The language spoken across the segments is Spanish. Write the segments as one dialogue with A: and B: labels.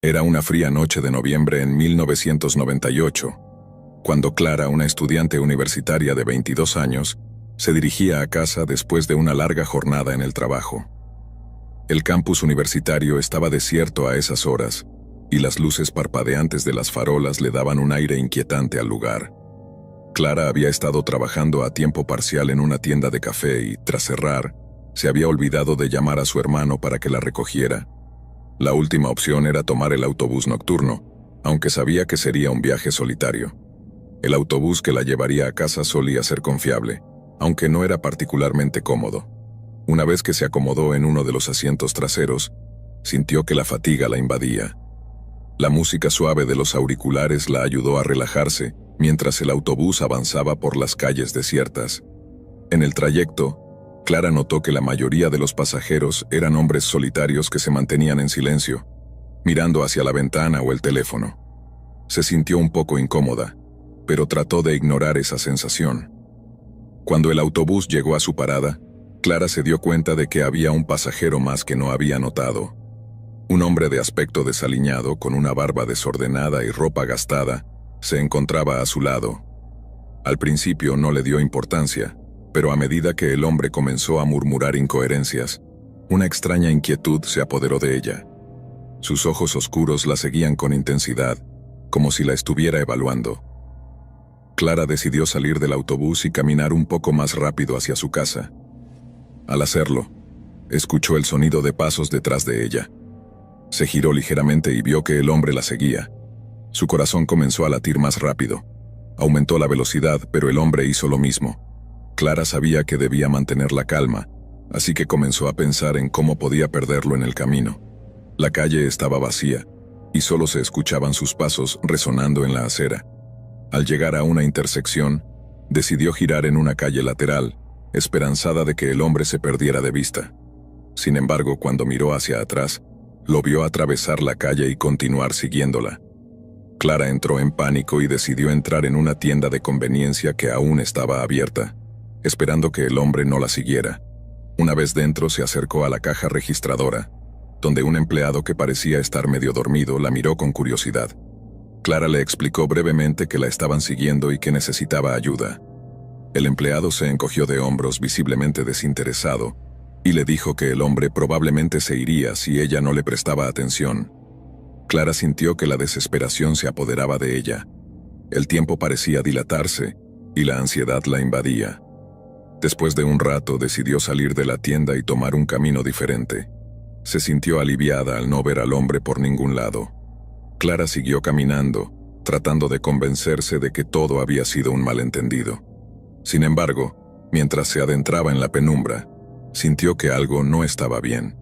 A: Era una fría noche de noviembre en 1998, cuando Clara, una estudiante universitaria de 22 años, se dirigía a casa después de una larga jornada en el trabajo. El campus universitario estaba desierto a esas horas, y las luces parpadeantes de las farolas le daban un aire inquietante al lugar. Clara había estado trabajando a tiempo parcial en una tienda de café y, tras cerrar, se había olvidado de llamar a su hermano para que la recogiera. La última opción era tomar el autobús nocturno, aunque sabía que sería un viaje solitario. El autobús que la llevaría a casa solía ser confiable, aunque no era particularmente cómodo. Una vez que se acomodó en uno de los asientos traseros, sintió que la fatiga la invadía. La música suave de los auriculares la ayudó a relajarse mientras el autobús avanzaba por las calles desiertas. En el trayecto, Clara notó que la mayoría de los pasajeros eran hombres solitarios que se mantenían en silencio, mirando hacia la ventana o el teléfono. Se sintió un poco incómoda, pero trató de ignorar esa sensación. Cuando el autobús llegó a su parada, Clara se dio cuenta de que había un pasajero más que no había notado. Un hombre de aspecto desaliñado, con una barba desordenada y ropa gastada, se encontraba a su lado. Al principio no le dio importancia, pero a medida que el hombre comenzó a murmurar incoherencias, una extraña inquietud se apoderó de ella. Sus ojos oscuros la seguían con intensidad, como si la estuviera evaluando. Clara decidió salir del autobús y caminar un poco más rápido hacia su casa. Al hacerlo, escuchó el sonido de pasos detrás de ella. Se giró ligeramente y vio que el hombre la seguía. Su corazón comenzó a latir más rápido. Aumentó la velocidad, pero el hombre hizo lo mismo. Clara sabía que debía mantener la calma, así que comenzó a pensar en cómo podía perderlo en el camino. La calle estaba vacía, y solo se escuchaban sus pasos resonando en la acera. Al llegar a una intersección, decidió girar en una calle lateral, esperanzada de que el hombre se perdiera de vista. Sin embargo, cuando miró hacia atrás, lo vio atravesar la calle y continuar siguiéndola. Clara entró en pánico y decidió entrar en una tienda de conveniencia que aún estaba abierta, esperando que el hombre no la siguiera. Una vez dentro, se acercó a la caja registradora, donde un empleado que parecía estar medio dormido la miró con curiosidad. Clara le explicó brevemente que la estaban siguiendo y que necesitaba ayuda. El empleado se encogió de hombros, visiblemente desinteresado, y le dijo que el hombre probablemente se iría si ella no le prestaba atención. Clara sintió que la desesperación se apoderaba de ella. El tiempo parecía dilatarse, y la ansiedad la invadía. Después de un rato, decidió salir de la tienda y tomar un camino diferente. Se sintió aliviada al no ver al hombre por ningún lado. Clara siguió caminando, tratando de convencerse de que todo había sido un malentendido. Sin embargo, mientras se adentraba en la penumbra, sintió que algo no estaba bien.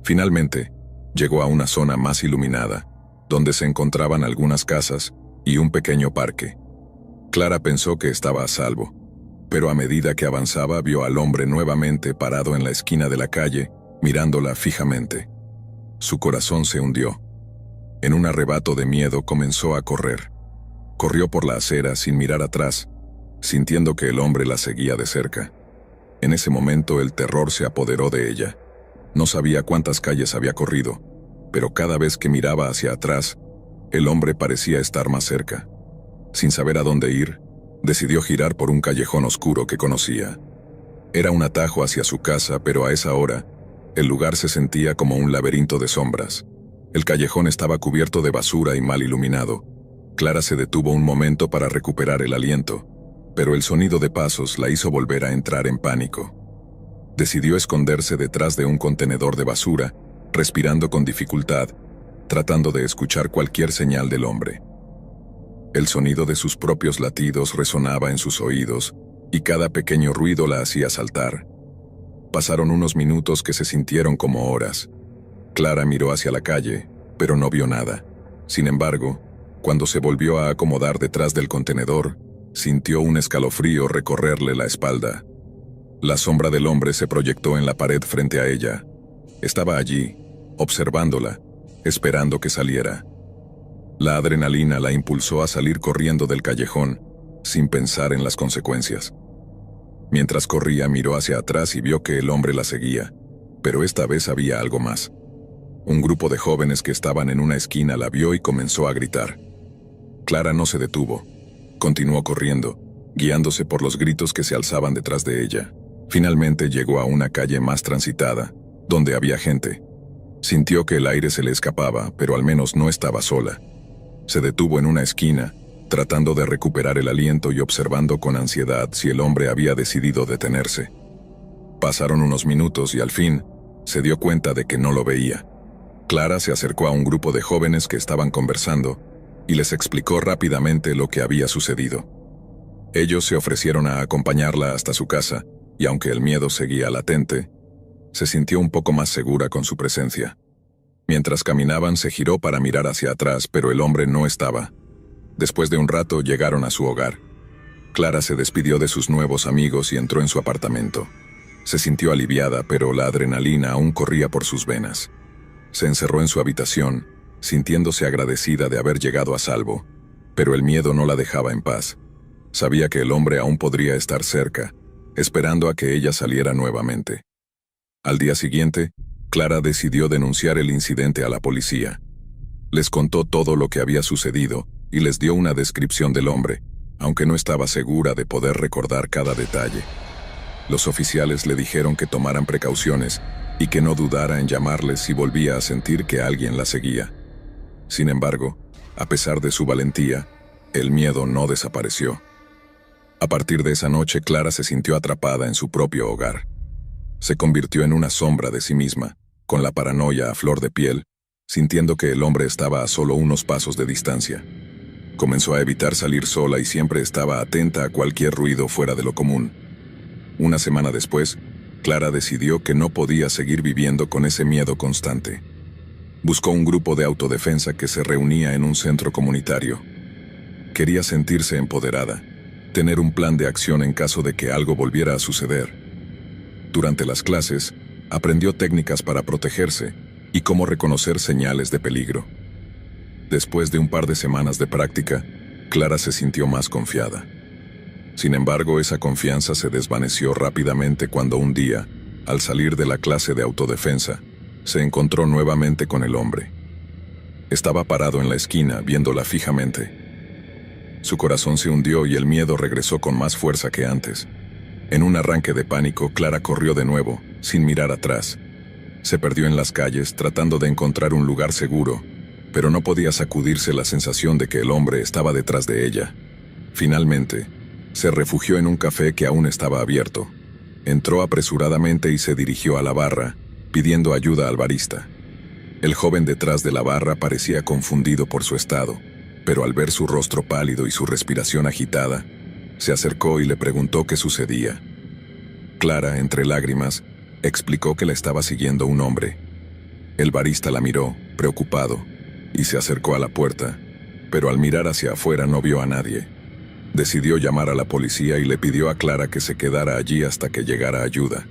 A: Finalmente, llegó a una zona más iluminada, donde se encontraban algunas casas y un pequeño parque. Clara pensó que estaba a salvo, pero a medida que avanzaba vio al hombre nuevamente parado en la esquina de la calle, mirándola fijamente. Su corazón se hundió. En un arrebato de miedo comenzó a correr. Corrió por la acera sin mirar atrás, sintiendo que el hombre la seguía de cerca. En ese momento el terror se apoderó de ella. No sabía cuántas calles había corrido, pero cada vez que miraba hacia atrás, el hombre parecía estar más cerca. Sin saber a dónde ir, decidió girar por un callejón oscuro que conocía. Era un atajo hacia su casa, pero a esa hora, el lugar se sentía como un laberinto de sombras. El callejón estaba cubierto de basura y mal iluminado. Clara se detuvo un momento para recuperar el aliento, pero el sonido de pasos la hizo volver a entrar en pánico. Decidió esconderse detrás de un contenedor de basura, respirando con dificultad, tratando de escuchar cualquier señal del hombre. El sonido de sus propios latidos resonaba en sus oídos, y cada pequeño ruido la hacía saltar. Pasaron unos minutos que se sintieron como horas. Clara miró hacia la calle, pero no vio nada. Sin embargo, cuando se volvió a acomodar detrás del contenedor, sintió un escalofrío recorrerle la espalda. La sombra del hombre se proyectó en la pared frente a ella. Estaba allí, observándola, esperando que saliera. La adrenalina la impulsó a salir corriendo del callejón, sin pensar en las consecuencias. Mientras corría, miró hacia atrás y vio que el hombre la seguía, pero esta vez había algo más. Un grupo de jóvenes que estaban en una esquina la vio y comenzó a gritar. Clara no se detuvo. Continuó corriendo, guiándose por los gritos que se alzaban detrás de ella. Finalmente llegó a una calle más transitada, donde había gente. Sintió que el aire se le escapaba, pero al menos no estaba sola. Se detuvo en una esquina, tratando de recuperar el aliento y observando con ansiedad si el hombre había decidido detenerse. Pasaron unos minutos y al fin, se dio cuenta de que no lo veía. Clara se acercó a un grupo de jóvenes que estaban conversando y les explicó rápidamente lo que había sucedido. Ellos se ofrecieron a acompañarla hasta su casa, y aunque el miedo seguía latente, se sintió un poco más segura con su presencia. Mientras caminaban, se giró para mirar hacia atrás, pero el hombre no estaba. Después de un rato, llegaron a su hogar. Clara se despidió de sus nuevos amigos y entró en su apartamento. Se sintió aliviada, pero la adrenalina aún corría por sus venas. Se encerró en su habitación, sintiéndose agradecida de haber llegado a salvo, pero el miedo no la dejaba en paz. Sabía que el hombre aún podría estar cerca, esperando a que ella saliera nuevamente. Al día siguiente, Clara decidió denunciar el incidente a la policía. Les contó todo lo que había sucedido y les dio una descripción del hombre, aunque no estaba segura de poder recordar cada detalle. Los oficiales le dijeron que tomaran precauciones y que no dudara en llamarles si volvía a sentir que alguien la seguía. Sin embargo, a pesar de su valentía, el miedo no desapareció. A partir de esa noche, Clara se sintió atrapada en su propio hogar. Se convirtió en una sombra de sí misma, con la paranoia a flor de piel, sintiendo que el hombre estaba a solo unos pasos de distancia. Comenzó a evitar salir sola y siempre estaba atenta a cualquier ruido fuera de lo común. Una semana después, Clara decidió que no podía seguir viviendo con ese miedo constante. Buscó un grupo de autodefensa que se reunía en un centro comunitario. Quería sentirse empoderada, tener un plan de acción en caso de que algo volviera a suceder. Durante las clases, aprendió técnicas para protegerse y cómo reconocer señales de peligro. Después de un par de semanas de práctica, Clara se sintió más confiada. Sin embargo, esa confianza se desvaneció rápidamente cuando un día, al salir de la clase de autodefensa, se encontró nuevamente con el hombre. Estaba parado en la esquina, viéndola fijamente. Su corazón se hundió y el miedo regresó con más fuerza que antes. En un arranque de pánico, Clara corrió de nuevo, sin mirar atrás. Se perdió en las calles, tratando de encontrar un lugar seguro, pero no podía sacudirse la sensación de que el hombre estaba detrás de ella. Finalmente, se refugió en un café que aún estaba abierto. Entró apresuradamente y se dirigió a la barra, pidiendo ayuda al barista. El joven detrás de la barra parecía confundido por su estado, pero al ver su rostro pálido y su respiración agitada, se acercó y le preguntó qué sucedía. Clara, entre lágrimas, explicó que la estaba siguiendo un hombre. El barista la miró, preocupado, y se acercó a la puerta, pero al mirar hacia afuera no vio a nadie. Decidió llamar a la policía y le pidió a Clara que se quedara allí hasta que llegara ayuda.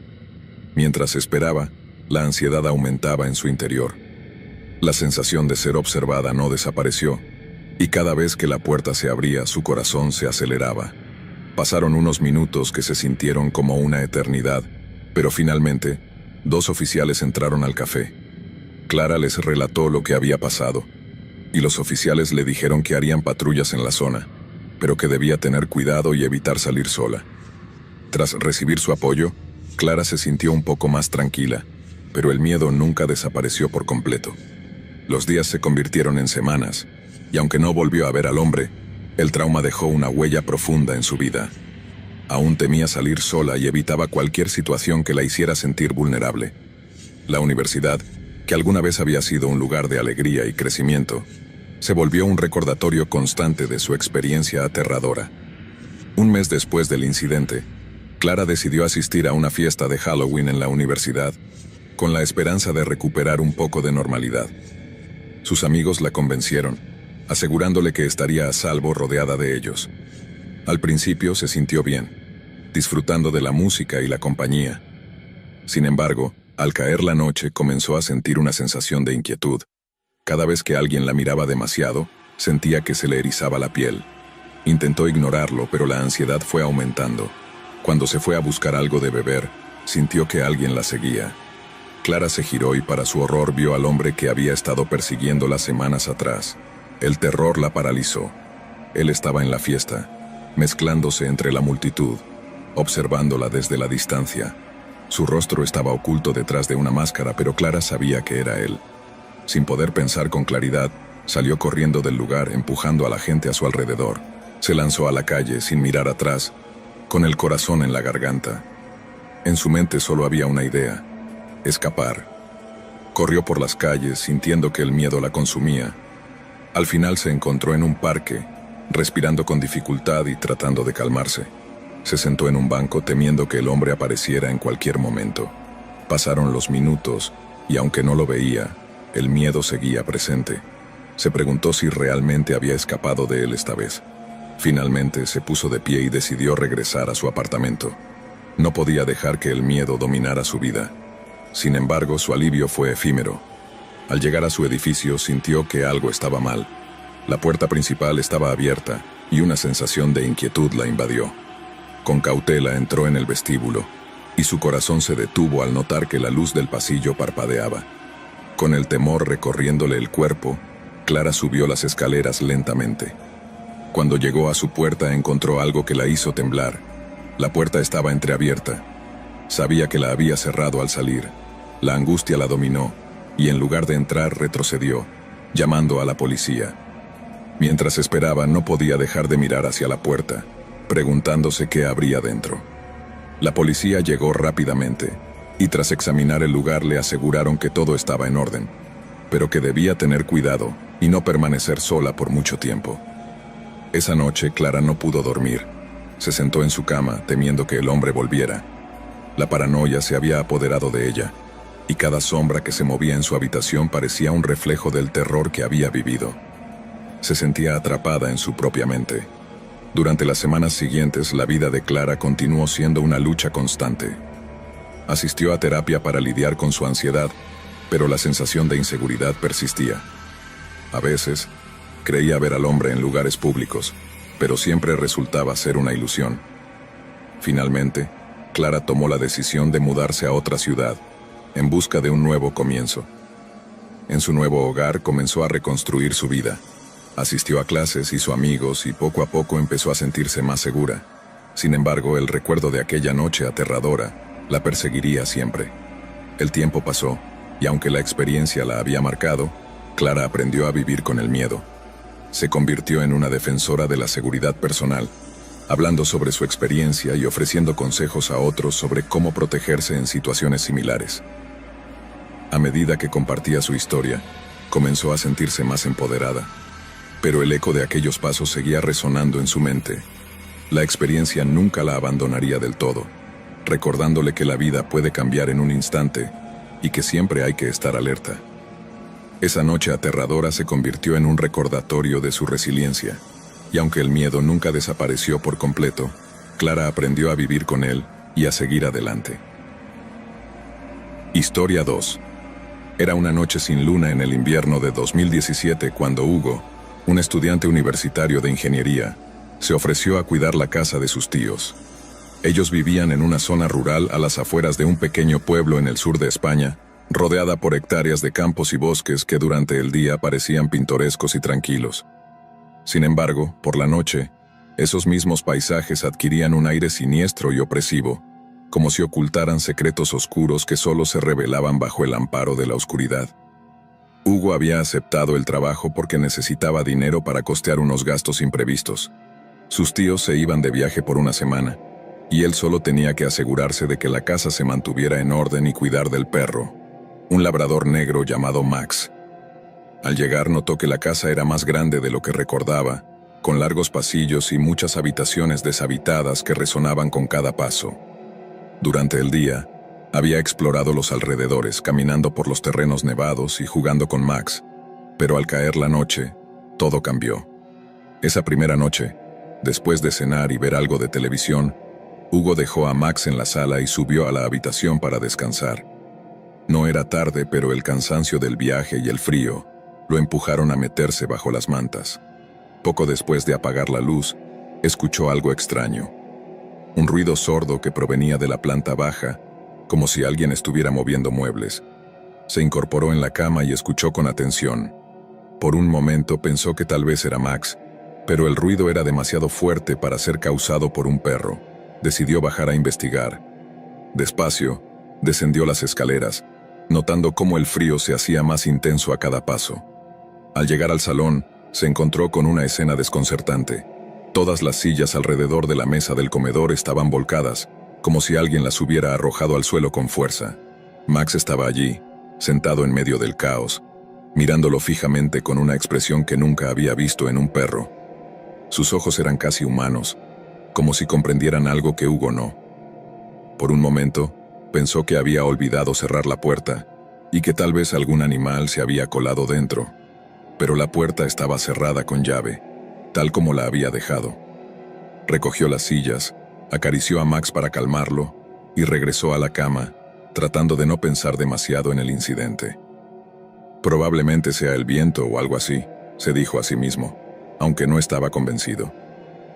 A: Mientras esperaba, la ansiedad aumentaba en su interior. La sensación de ser observada no desapareció, y cada vez que la puerta se abría, su corazón se aceleraba. Pasaron unos minutos que se sintieron como una eternidad, pero finalmente, 2 oficiales entraron al café. Clara les relató lo que había pasado, y los oficiales le dijeron que harían patrullas en la zona, pero que debía tener cuidado y evitar salir sola. Tras recibir su apoyo, Clara se sintió un poco más tranquila, pero el miedo nunca desapareció por completo. Los días se convirtieron en semanas, y aunque no volvió a ver al hombre, el trauma dejó una huella profunda en su vida. Aún temía salir sola y evitaba cualquier situación que la hiciera sentir vulnerable. La universidad, que alguna vez había sido un lugar de alegría y crecimiento, se volvió un recordatorio constante de su experiencia aterradora. Un mes después del incidente, Clara decidió asistir a una fiesta de Halloween en la universidad, con la esperanza de recuperar un poco de normalidad. Sus amigos la convencieron, asegurándole que estaría a salvo rodeada de ellos. Al principio se sintió bien, disfrutando de la música y la compañía. Sin embargo, al caer la noche comenzó a sentir una sensación de inquietud. Cada vez que alguien la miraba demasiado, sentía que se le erizaba la piel. Intentó ignorarlo, pero la ansiedad fue aumentando. Cuando se fue a buscar algo de beber, sintió que alguien la seguía. Clara se giró y para su horror vio al hombre que había estado persiguiéndola semanas atrás. El terror la paralizó. Él estaba en la fiesta, mezclándose entre la multitud, observándola desde la distancia. Su rostro estaba oculto detrás de una máscara, pero Clara sabía que era él. Sin poder pensar con claridad, salió corriendo del lugar, empujando a la gente a su alrededor. Se lanzó a la calle sin mirar atrás, con el corazón en la garganta. En su mente solo había una idea: escapar. Corrió por las calles, sintiendo que el miedo la consumía. Al final se encontró en un parque, respirando con dificultad y tratando de calmarse. Se sentó en un banco temiendo que el hombre apareciera en cualquier momento. Pasaron los minutos, y aunque no lo veía, el miedo seguía presente. Se preguntó si realmente había escapado de él esta vez. Finalmente se puso de pie y decidió regresar a su apartamento. No podía dejar que el miedo dominara su vida. Sin embargo, su alivio fue efímero. Al llegar a su edificio, sintió que algo estaba mal. La puerta principal estaba abierta, y una sensación de inquietud la invadió. Con cautela entró en el vestíbulo, y su corazón se detuvo al notar que la luz del pasillo parpadeaba. Con el temor recorriéndole el cuerpo, Clara subió las escaleras lentamente. Cuando llegó a su puerta encontró algo que la hizo temblar. La puerta estaba entreabierta. Sabía que la había cerrado al salir. La angustia la dominó, y en lugar de entrar retrocedió, llamando a la policía. Mientras esperaba no podía dejar de mirar hacia la puerta, preguntándose qué habría dentro. La policía llegó rápidamente, y tras examinar el lugar le aseguraron que todo estaba en orden, pero que debía tener cuidado y no permanecer sola por mucho tiempo. Esa noche Clara no pudo dormir. Se sentó en su cama temiendo que el hombre volviera. La paranoia se había apoderado de ella, y cada sombra que se movía en su habitación parecía un reflejo del terror que había vivido. Se sentía atrapada en su propia mente. Durante las semanas siguientes, la vida de Clara continuó siendo una lucha constante. Asistió a terapia para lidiar con su ansiedad, pero la sensación de inseguridad persistía. A veces, creía ver al hombre en lugares públicos, pero siempre resultaba ser una ilusión. Finalmente, Clara tomó la decisión de mudarse a otra ciudad, en busca de un nuevo comienzo. En su nuevo hogar comenzó a reconstruir su vida. Asistió a clases, hizo amigos y poco a poco empezó a sentirse más segura. Sin embargo, el recuerdo de aquella noche aterradora la perseguiría siempre. El tiempo pasó, y aunque la experiencia la había marcado, Clara aprendió a vivir con el miedo. Se convirtió en una defensora de la seguridad personal, hablando sobre su experiencia y ofreciendo consejos a otros sobre cómo protegerse en situaciones similares. A medida que compartía su historia, comenzó a sentirse más empoderada. Pero el eco de aquellos pasos seguía resonando en su mente. La experiencia nunca la abandonaría del todo, recordándole que la vida puede cambiar en un instante y que siempre hay que estar alerta. Esa noche aterradora se convirtió en un recordatorio de su resiliencia, y aunque el miedo nunca desapareció por completo, Clara aprendió a vivir con él y a seguir adelante. Historia 2. Era una noche sin luna en el invierno de 2017 cuando Hugo, un estudiante universitario de ingeniería, se ofreció a cuidar la casa de sus tíos. Ellos vivían en una zona rural a las afueras de un pequeño pueblo en el sur de España, rodeada por hectáreas de campos y bosques que durante el día parecían pintorescos y tranquilos. Sin embargo, por la noche, esos mismos paisajes adquirían un aire siniestro y opresivo, como si ocultaran secretos oscuros que solo se revelaban bajo el amparo de la oscuridad. Hugo había aceptado el trabajo porque necesitaba dinero para costear unos gastos imprevistos. Sus tíos se iban de viaje por una semana, y él solo tenía que asegurarse de que la casa se mantuviera en orden y cuidar del perro, un labrador negro llamado Max. Al llegar notó que la casa era más grande de lo que recordaba, con largos pasillos y muchas habitaciones deshabitadas que resonaban con cada paso. Durante el día, había explorado los alrededores, caminando por los terrenos nevados y jugando con Max, pero al caer la noche, todo cambió. Esa primera noche, después de cenar y ver algo de televisión, Hugo dejó a Max en la sala y subió a la habitación para descansar. No era tarde, pero el cansancio del viaje y el frío lo empujaron a meterse bajo las mantas. Poco después de apagar la luz, escuchó algo extraño. Un ruido sordo que provenía de la planta baja, como si alguien estuviera moviendo muebles, Se incorporó en la cama y escuchó con atención. Por un momento pensó que tal vez era Max, pero el ruido era demasiado fuerte para ser causado por un perro. Decidió bajar a investigar. Despacio, descendió las escaleras, notando cómo el frío se hacía más intenso a cada paso. Al llegar al salón, se encontró con una escena desconcertante. Todas las sillas alrededor de la mesa del comedor estaban volcadas, como si alguien las hubiera arrojado al suelo con fuerza. Max estaba allí, sentado en medio del caos, mirándolo fijamente con una expresión que nunca había visto en un perro. Sus ojos eran casi humanos, como si comprendieran algo que Hugo no. Por un momento, pensó que había olvidado cerrar la puerta y que tal vez algún animal se había colado dentro. Pero la puerta estaba cerrada con llave, tal como la había dejado. Recogió las sillas, acarició a Max para calmarlo y regresó a la cama, tratando de no pensar demasiado en el incidente. Probablemente sea el viento o algo así, se dijo a sí mismo, aunque no estaba convencido.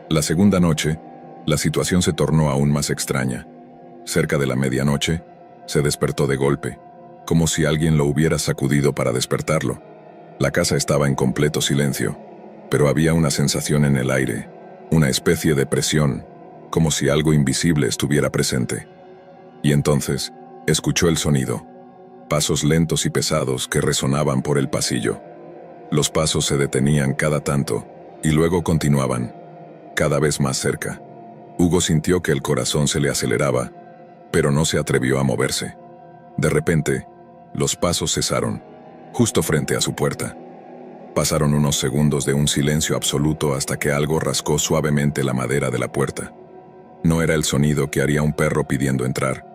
A: La segunda noche, la situación se tornó aún más extraña. Cerca de la medianoche, se despertó de golpe, como si alguien lo hubiera sacudido para despertarlo. La casa estaba en completo silencio, pero había una sensación en el aire, una especie de presión, como si algo invisible estuviera presente. Y entonces, escuchó el sonido. Pasos lentos y pesados que resonaban por el pasillo. Los pasos se detenían cada tanto, y luego continuaban, cada vez más cerca. Hugo sintió que el corazón se le aceleraba, pero no se atrevió a moverse. De repente, los pasos cesaron, justo frente a su puerta. Pasaron unos segundos de un silencio absoluto hasta que algo rascó suavemente la madera de la puerta. No era el sonido que haría un perro pidiendo entrar.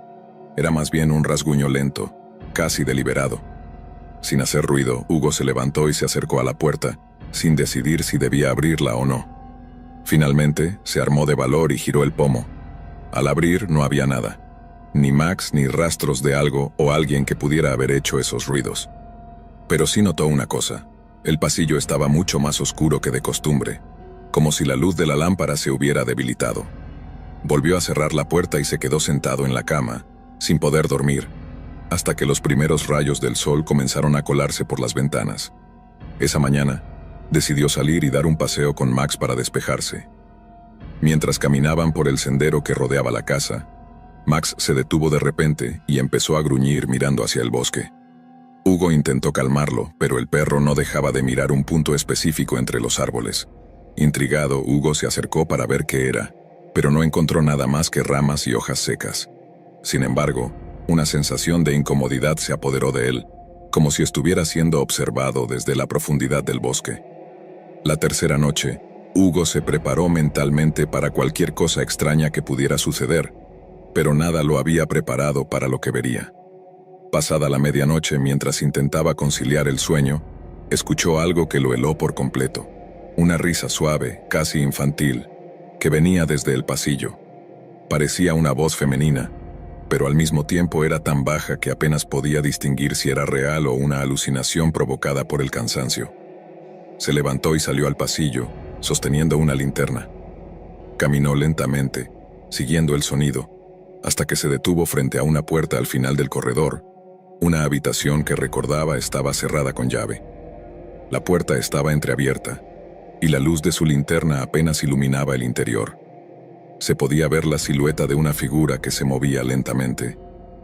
A: Era más bien un rasguño lento, casi deliberado. Sin hacer ruido, Hugo se levantó y se acercó a la puerta, sin decidir si debía abrirla o no. Finalmente, se armó de valor y giró el pomo. Al abrir, no había nada. Ni Max ni rastros de algo o alguien que pudiera haber hecho esos ruidos. Pero sí notó una cosa. El pasillo estaba mucho más oscuro que de costumbre, como si la luz de la lámpara se hubiera debilitado. Volvió a cerrar la puerta y se quedó sentado en la cama, sin poder dormir, hasta que los primeros rayos del sol comenzaron a colarse por las ventanas. Esa mañana, decidió salir y dar un paseo con Max para despejarse. Mientras caminaban por el sendero que rodeaba la casa, Max se detuvo de repente y empezó a gruñir mirando hacia el bosque. Hugo intentó calmarlo, pero el perro no dejaba de mirar un punto específico entre los árboles. Intrigado, Hugo se acercó para ver qué era, pero no encontró nada más que ramas y hojas secas. Sin embargo, una sensación de incomodidad se apoderó de él, como si estuviera siendo observado desde la profundidad del bosque. La tercera noche, Hugo se preparó mentalmente para cualquier cosa extraña que pudiera suceder, pero nada lo había preparado para lo que vería. Pasada la medianoche, mientras intentaba conciliar el sueño, escuchó algo que lo heló por completo. Una risa suave, casi infantil, que venía desde el pasillo. Parecía una voz femenina, pero al mismo tiempo era tan baja que apenas podía distinguir si era real o una alucinación provocada por el cansancio. Se levantó y salió al pasillo, sosteniendo una linterna. Caminó lentamente, siguiendo el sonido, hasta que se detuvo frente a una puerta al final del corredor. Una habitación que recordaba estaba cerrada con llave. La puerta estaba entreabierta, y la luz de su linterna apenas iluminaba el interior. Se podía ver la silueta de una figura que se movía lentamente,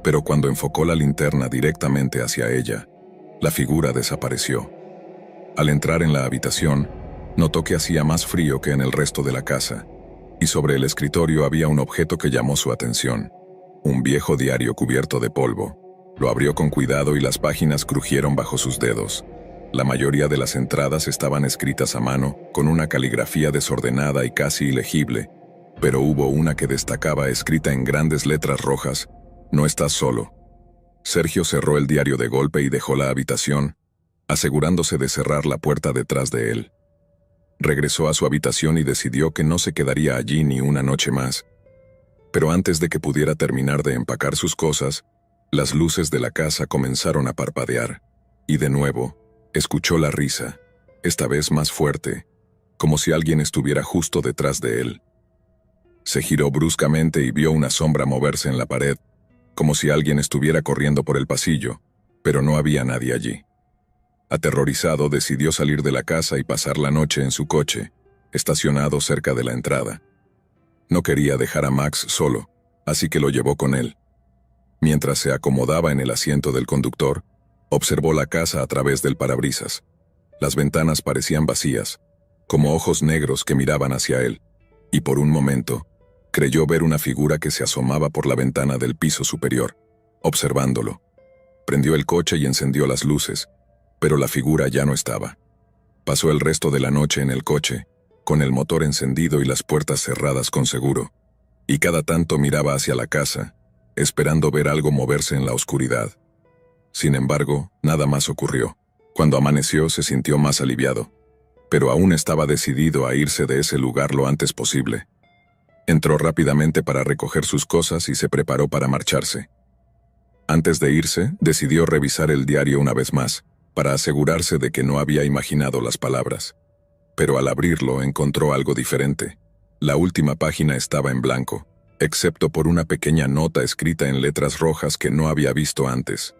A: pero cuando enfocó la linterna directamente hacia ella, la figura desapareció. Al entrar en la habitación, notó que hacía más frío que en el resto de la casa, y sobre el escritorio había un objeto que llamó su atención, un viejo diario cubierto de polvo. Lo abrió con cuidado y las páginas crujieron bajo sus dedos. La mayoría de las entradas estaban escritas a mano, con una caligrafía desordenada y casi ilegible, pero hubo una que destacaba escrita en grandes letras rojas: «No estás solo». Sergio cerró el diario de golpe y dejó la habitación, asegurándose de cerrar la puerta detrás de él. Regresó a su habitación y decidió que no se quedaría allí ni una noche más. Pero antes de que pudiera terminar de empacar sus cosas, las luces de la casa comenzaron a parpadear, y de nuevo, escuchó la risa, esta vez más fuerte, como si alguien estuviera justo detrás de él. Se giró bruscamente y vio una sombra moverse en la pared, como si alguien estuviera corriendo por el pasillo, pero no había nadie allí. Aterrorizado, decidió salir de la casa y pasar la noche en su coche, estacionado cerca de la entrada. No quería dejar a Max solo, así que lo llevó con él. Mientras se acomodaba en el asiento del conductor, observó la casa a través del parabrisas. Las ventanas parecían vacías, como ojos negros que miraban hacia él, y por un momento, creyó ver una figura que se asomaba por la ventana del piso superior, observándolo. Prendió el coche y encendió las luces, pero la figura ya no estaba. Pasó el resto de la noche en el coche, con el motor encendido y las puertas cerradas con seguro, y cada tanto miraba hacia la casa, esperando ver algo moverse en la oscuridad. Sin embargo, nada más ocurrió. Cuando amaneció se sintió más aliviado, pero aún estaba decidido a irse de ese lugar lo antes posible. Entró rápidamente para recoger sus cosas y se preparó para marcharse. Antes de irse, decidió revisar el diario una vez más, para asegurarse de que no había imaginado las palabras. Pero al abrirlo encontró algo diferente. La última página estaba en blanco, excepto por una pequeña nota escrita en letras rojas que no había visto antes.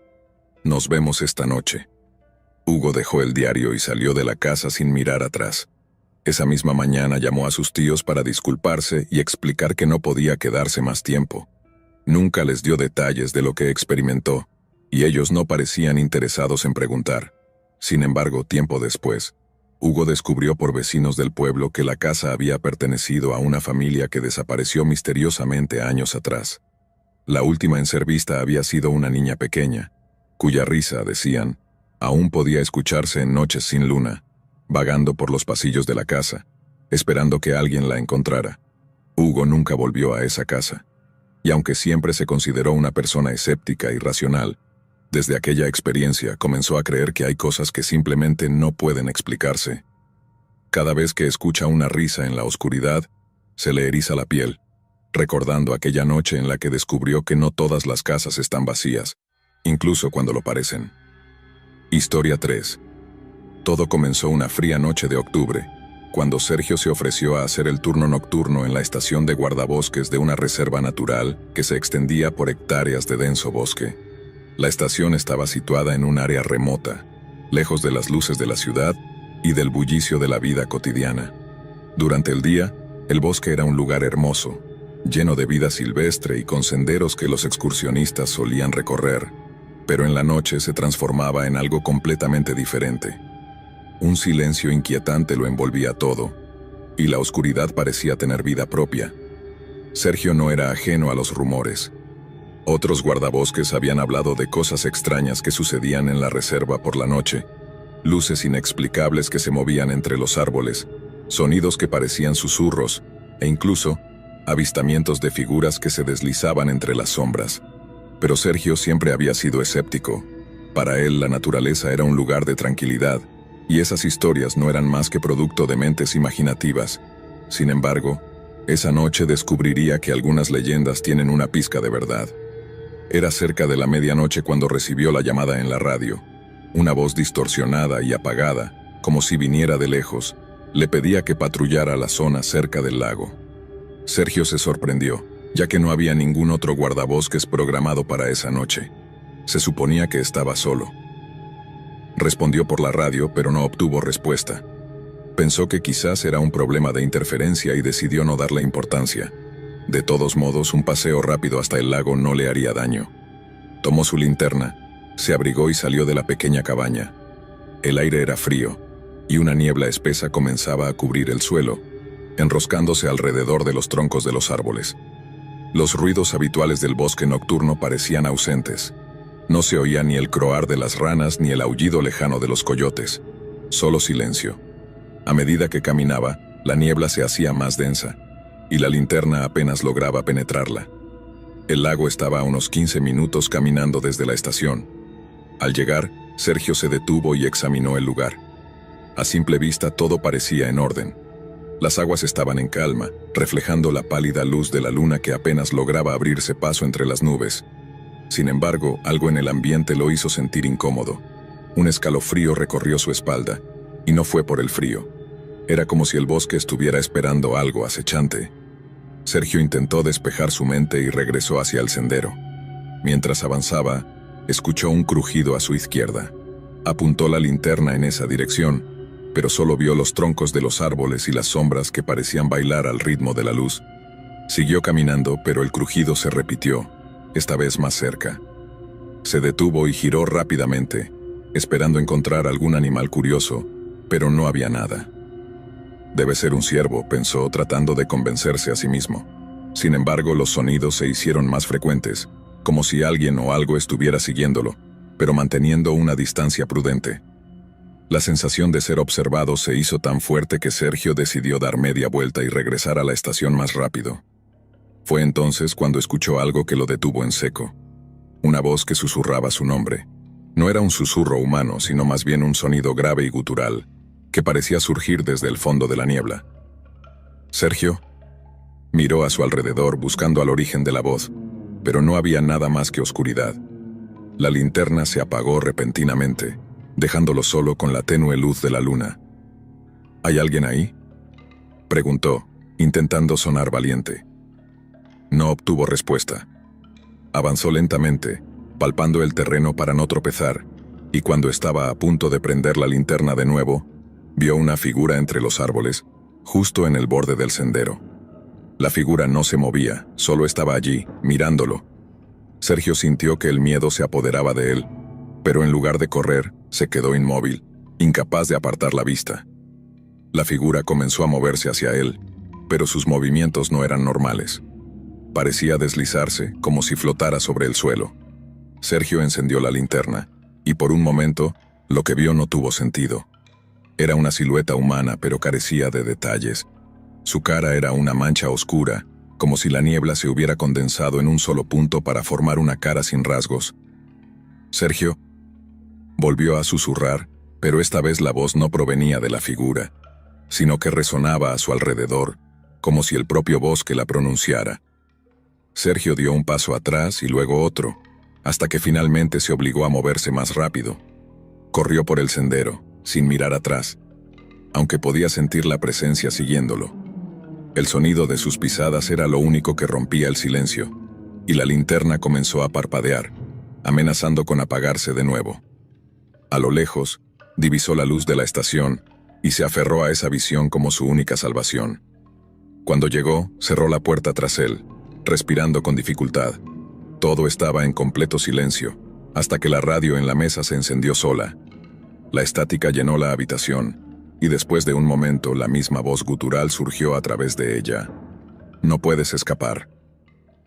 A: Nos vemos esta noche. Hugo dejó el diario y salió de la casa sin mirar atrás. Esa misma mañana llamó a sus tíos para disculparse y explicar que no podía quedarse más tiempo. Nunca les dio detalles de lo que experimentó, y ellos no parecían interesados en preguntar. Sin embargo, tiempo después, Hugo descubrió por vecinos del pueblo que la casa había pertenecido a una familia que desapareció misteriosamente años atrás. La última en ser vista había sido una niña pequeña, cuya risa, decían, aún podía escucharse en noches sin luna, vagando por los pasillos de la casa, esperando que alguien la encontrara. Hugo nunca volvió a esa casa, y aunque siempre se consideró una persona escéptica y racional, desde aquella experiencia comenzó a creer que hay cosas que simplemente no pueden explicarse. Cada vez que escucha una risa en la oscuridad, se le eriza la piel, recordando aquella noche en la que descubrió que no todas las casas están vacías, incluso cuando lo parecen. Historia 3. Todo comenzó una fría noche de octubre, cuando Sergio se ofreció a hacer el turno nocturno en la estación de guardabosques de una reserva natural que se extendía por hectáreas de denso bosque. La estación estaba situada en un área remota, lejos de las luces de la ciudad y del bullicio de la vida cotidiana. Durante el día, el bosque era un lugar hermoso, lleno de vida silvestre y con senderos que los excursionistas solían recorrer, pero en la noche se transformaba en algo completamente diferente. Un silencio inquietante lo envolvía todo, y la oscuridad parecía tener vida propia. Sergio no era ajeno a los rumores. Otros guardabosques habían hablado de cosas extrañas que sucedían en la reserva por la noche, luces inexplicables que se movían entre los árboles, sonidos que parecían susurros, e incluso avistamientos de figuras que se deslizaban entre las sombras. Pero Sergio siempre había sido escéptico. Para él la naturaleza era un lugar de tranquilidad, y esas historias no eran más que producto de mentes imaginativas. Sin embargo, esa noche descubriría que algunas leyendas tienen una pizca de verdad. Era cerca de la medianoche cuando recibió la llamada en la radio. Una voz distorsionada y apagada, como si viniera de lejos, le pedía que patrullara la zona cerca del lago. Sergio se sorprendió, ya que no había ningún otro guardabosques programado para esa noche. Se suponía que estaba solo. Respondió por la radio, pero no obtuvo respuesta. Pensó que quizás era un problema de interferencia y decidió no darle importancia. De todos modos, un paseo rápido hasta el lago no le haría daño. Tomó su linterna, se abrigó y salió de la pequeña cabaña. El aire era frío, y una niebla espesa comenzaba a cubrir el suelo, enroscándose alrededor de los troncos de los árboles. Los ruidos habituales del bosque nocturno parecían ausentes. No se oía ni el croar de las ranas ni el aullido lejano de los coyotes. Solo silencio. A medida que caminaba, la niebla se hacía más densa, y la linterna apenas lograba penetrarla. El lago estaba a unos 15 minutos caminando desde la estación. Al llegar, Sergio se detuvo y examinó el lugar. A simple vista todo parecía en orden. Las aguas estaban en calma, reflejando la pálida luz de la luna que apenas lograba abrirse paso entre las nubes. Sin embargo, algo en el ambiente lo hizo sentir incómodo. Un escalofrío recorrió su espalda, y no fue por el frío. Era como si el bosque estuviera esperando algo acechante. Sergio intentó despejar su mente y regresó hacia el sendero. Mientras avanzaba, Escuchó un crujido a su izquierda. Apuntó la linterna en esa dirección, pero solo vio los troncos de los árboles y las sombras que parecían bailar al ritmo de la luz. Siguió caminando, pero el crujido se repitió, esta vez más cerca. Se detuvo y giró rápidamente, esperando encontrar algún animal curioso, pero no había nada. Debe ser un ciervo, pensó, tratando de convencerse a sí mismo. Sin embargo, los sonidos se hicieron más frecuentes, como si alguien o algo estuviera siguiéndolo, pero manteniendo una distancia prudente. La sensación de ser observado se hizo tan fuerte que Sergio decidió dar media vuelta y regresar a la estación más rápido. Fue entonces cuando escuchó algo que lo detuvo en seco. Una voz que susurraba su nombre. No era un susurro humano, sino más bien un sonido grave y gutural, que parecía surgir desde el fondo de la niebla. Sergio miró a su alrededor buscando al origen de la voz, pero no había nada más que oscuridad. La linterna se apagó repentinamente, dejándolo solo con la tenue luz de la luna. ¿Hay alguien ahí?, preguntó, intentando sonar valiente. No obtuvo respuesta. Avanzó lentamente, palpando el terreno para no tropezar, y cuando estaba a punto de prender la linterna de nuevo, vio una figura entre los árboles, justo en el borde del sendero. La figura no se movía, solo estaba allí, mirándolo. Sergio sintió que el miedo se apoderaba de él, pero en lugar de correr, se quedó inmóvil, incapaz de apartar la vista. La figura comenzó a moverse hacia él, pero sus movimientos no eran normales. Parecía deslizarse, como si flotara sobre el suelo. Sergio encendió la linterna, y por un momento, lo que vio no tuvo sentido. Era una silueta humana, pero carecía de detalles. Su cara era una mancha oscura, como si la niebla se hubiera condensado en un solo punto para formar una cara sin rasgos. Sergio volvió a susurrar, pero esta vez la voz no provenía de la figura, sino que resonaba a su alrededor, como si el propio bosque la pronunciara. Sergio dio un paso atrás y luego otro, hasta que finalmente se obligó a moverse más rápido. Corrió por el sendero, sin mirar atrás, aunque podía sentir la presencia siguiéndolo. El sonido de sus pisadas era lo único que rompía el silencio, y la linterna comenzó a parpadear, amenazando con apagarse de nuevo. A lo lejos, divisó la luz de la estación, y se aferró a esa visión como su única salvación. Cuando llegó, cerró la puerta tras él, respirando con dificultad. Todo estaba en completo silencio, hasta que la radio en la mesa se encendió sola. La estática llenó la habitación, y después de un momento la misma voz gutural surgió a través de ella. «No puedes escapar».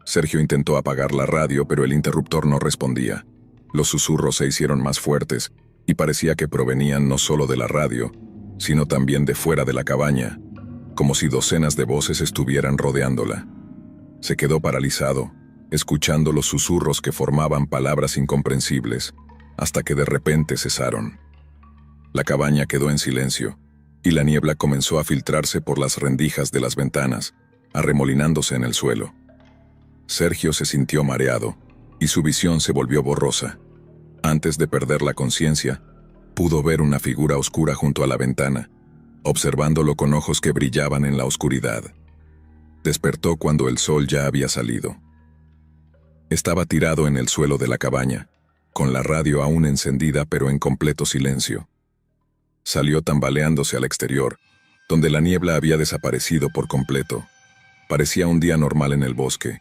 A: Sergio intentó apagar la radio, pero el interruptor no respondía. Los susurros se hicieron más fuertes, y parecía que provenían no solo de la radio, sino también de fuera de la cabaña, como si docenas de voces estuvieran rodeándola. Se quedó paralizado, escuchando los susurros que formaban palabras incomprensibles, hasta que de repente cesaron. La cabaña quedó en silencio, y la niebla comenzó a filtrarse por las rendijas de las ventanas, arremolinándose en el suelo. Sergio se sintió mareado, y su visión se volvió borrosa. Antes de perder la conciencia, pudo ver una figura oscura junto a la ventana, observándolo con ojos que brillaban en la oscuridad. Despertó cuando el sol ya había salido. Estaba tirado en el suelo de la cabaña, con la radio aún encendida pero en completo silencio. Salió tambaleándose al exterior, donde la niebla había desaparecido por completo. Parecía un día normal en el bosque,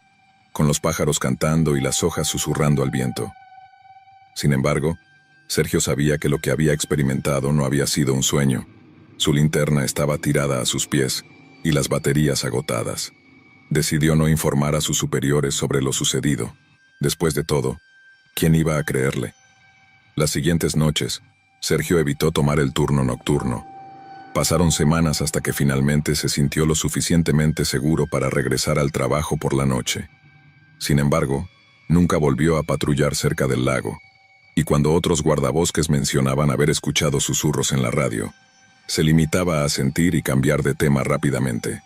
A: con los pájaros cantando y las hojas susurrando al viento. Sin embargo, Sergio sabía que lo que había experimentado no había sido un sueño. Su linterna estaba tirada a sus pies, y las baterías agotadas. Decidió no informar a sus superiores sobre lo sucedido. Después de todo, ¿quién iba a creerle? Las siguientes noches, Sergio evitó tomar el turno nocturno. Pasaron semanas hasta que finalmente se sintió lo suficientemente seguro para regresar al trabajo por la noche. Sin embargo, nunca volvió a patrullar cerca del lago, y cuando otros guardabosques mencionaban haber escuchado susurros en la radio, se limitaba a sentir y cambiar de tema rápidamente.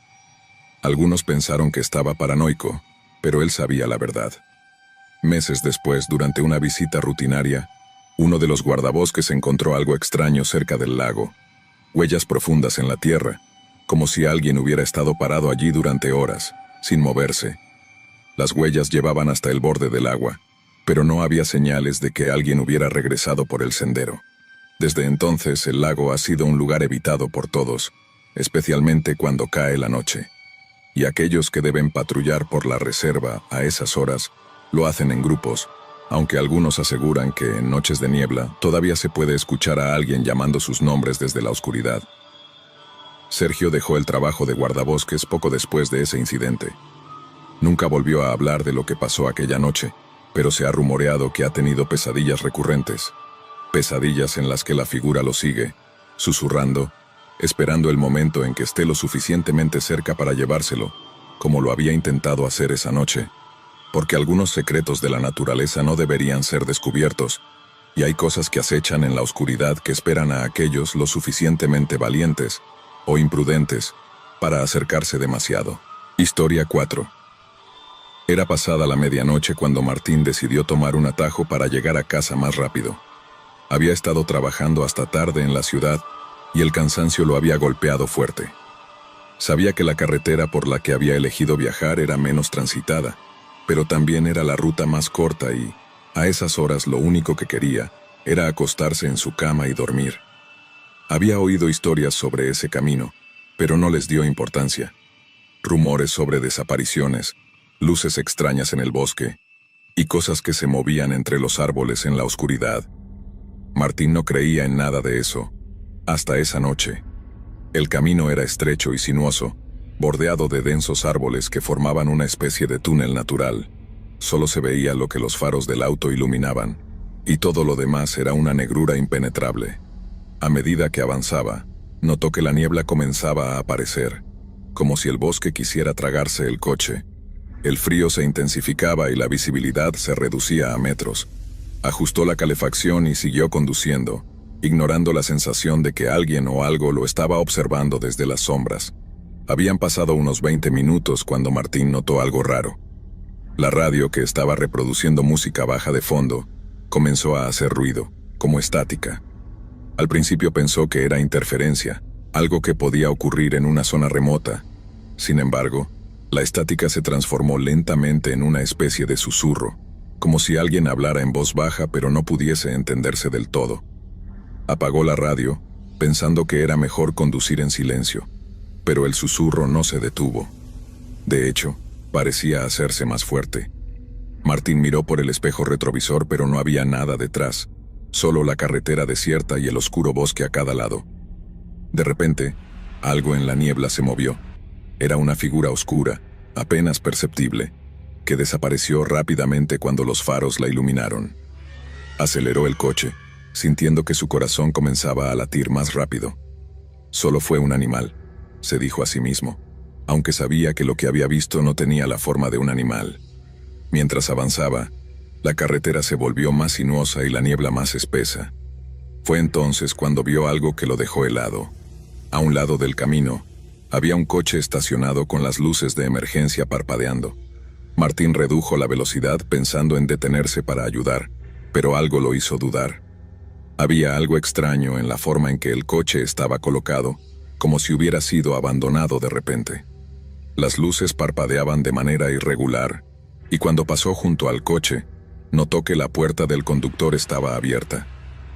A: Algunos pensaron que estaba paranoico, pero él sabía la verdad. Meses después, durante una visita rutinaria, uno de los guardabosques encontró algo extraño cerca del lago, huellas profundas en la tierra, como si alguien hubiera estado parado allí durante horas, sin moverse. Las huellas llevaban hasta el borde del agua, pero no había señales de que alguien hubiera regresado por el sendero. Desde entonces, el lago ha sido un lugar evitado por todos, especialmente cuando cae la noche. Y aquellos que deben patrullar por la reserva a esas horas lo hacen en grupos, aunque algunos aseguran que en noches de niebla todavía se puede escuchar a alguien llamando sus nombres desde la oscuridad. Sergio dejó el trabajo de guardabosques poco después de ese incidente. Nunca volvió a hablar de lo que pasó aquella noche, pero se ha rumoreado que ha tenido pesadillas recurrentes. Pesadillas en las que la figura lo sigue, susurrando, esperando el momento en que esté lo suficientemente cerca para llevárselo, como lo había intentado hacer esa noche, porque algunos secretos de la naturaleza no deberían ser descubiertos, y hay cosas que acechan en la oscuridad que esperan a aquellos lo suficientemente valientes o imprudentes para acercarse demasiado. Historia 4. Era pasada la medianoche cuando Martín decidió tomar un atajo para llegar a casa más rápido. Había estado trabajando hasta tarde en la ciudad y el cansancio lo había golpeado fuerte. Sabía que la carretera por la que había elegido viajar era menos transitada, pero también era la ruta más corta y, a esas horas, lo único que quería era acostarse en su cama y dormir. Había oído historias sobre ese camino, pero no les dio importancia. Rumores sobre desapariciones, luces extrañas en el bosque y cosas que se movían entre los árboles en la oscuridad. Martín no creía en nada de eso, hasta esa noche. El camino era estrecho y sinuoso, bordeado de densos árboles que formaban una especie de túnel natural. Solo se veía lo que los faros del auto iluminaban, y todo lo demás era una negrura impenetrable. A medida que avanzaba, notó que la niebla comenzaba a aparecer, como si el bosque quisiera tragarse el coche. El frío se intensificaba y la visibilidad se reducía a metros. Ajustó la calefacción y siguió conduciendo, ignorando la sensación de que alguien o algo lo estaba observando desde las sombras. Habían pasado unos 20 minutos cuando Martín notó algo raro. La radio, que estaba reproduciendo música baja de fondo, comenzó a hacer ruido, como estática. Al principio pensó que era interferencia, algo que podía ocurrir en una zona remota. Sin embargo, la estática se transformó lentamente en una especie de susurro, como si alguien hablara en voz baja pero no pudiese entenderse del todo. Apagó la radio, pensando que era mejor conducir en silencio, pero el susurro no se detuvo. De hecho, parecía hacerse más fuerte. Martín miró por el espejo retrovisor, pero no había nada detrás, solo la carretera desierta y el oscuro bosque a cada lado. De repente, algo en la niebla se movió. Era una figura oscura, apenas perceptible, que desapareció rápidamente cuando los faros la iluminaron. Aceleró el coche, sintiendo que su corazón comenzaba a latir más rápido. Solo fue un animal, se dijo a sí mismo, aunque sabía que lo que había visto no tenía la forma de un animal. Mientras avanzaba, la carretera se volvió más sinuosa y la niebla más espesa. Fue entonces cuando vio algo que lo dejó helado. A un lado del camino, había un coche estacionado con las luces de emergencia parpadeando. Martín redujo la velocidad pensando en detenerse para ayudar, pero algo lo hizo dudar. Había algo extraño en la forma en que el coche estaba colocado, como si hubiera sido abandonado de repente. Las luces parpadeaban de manera irregular, y cuando pasó junto al coche, notó que la puerta del conductor estaba abierta.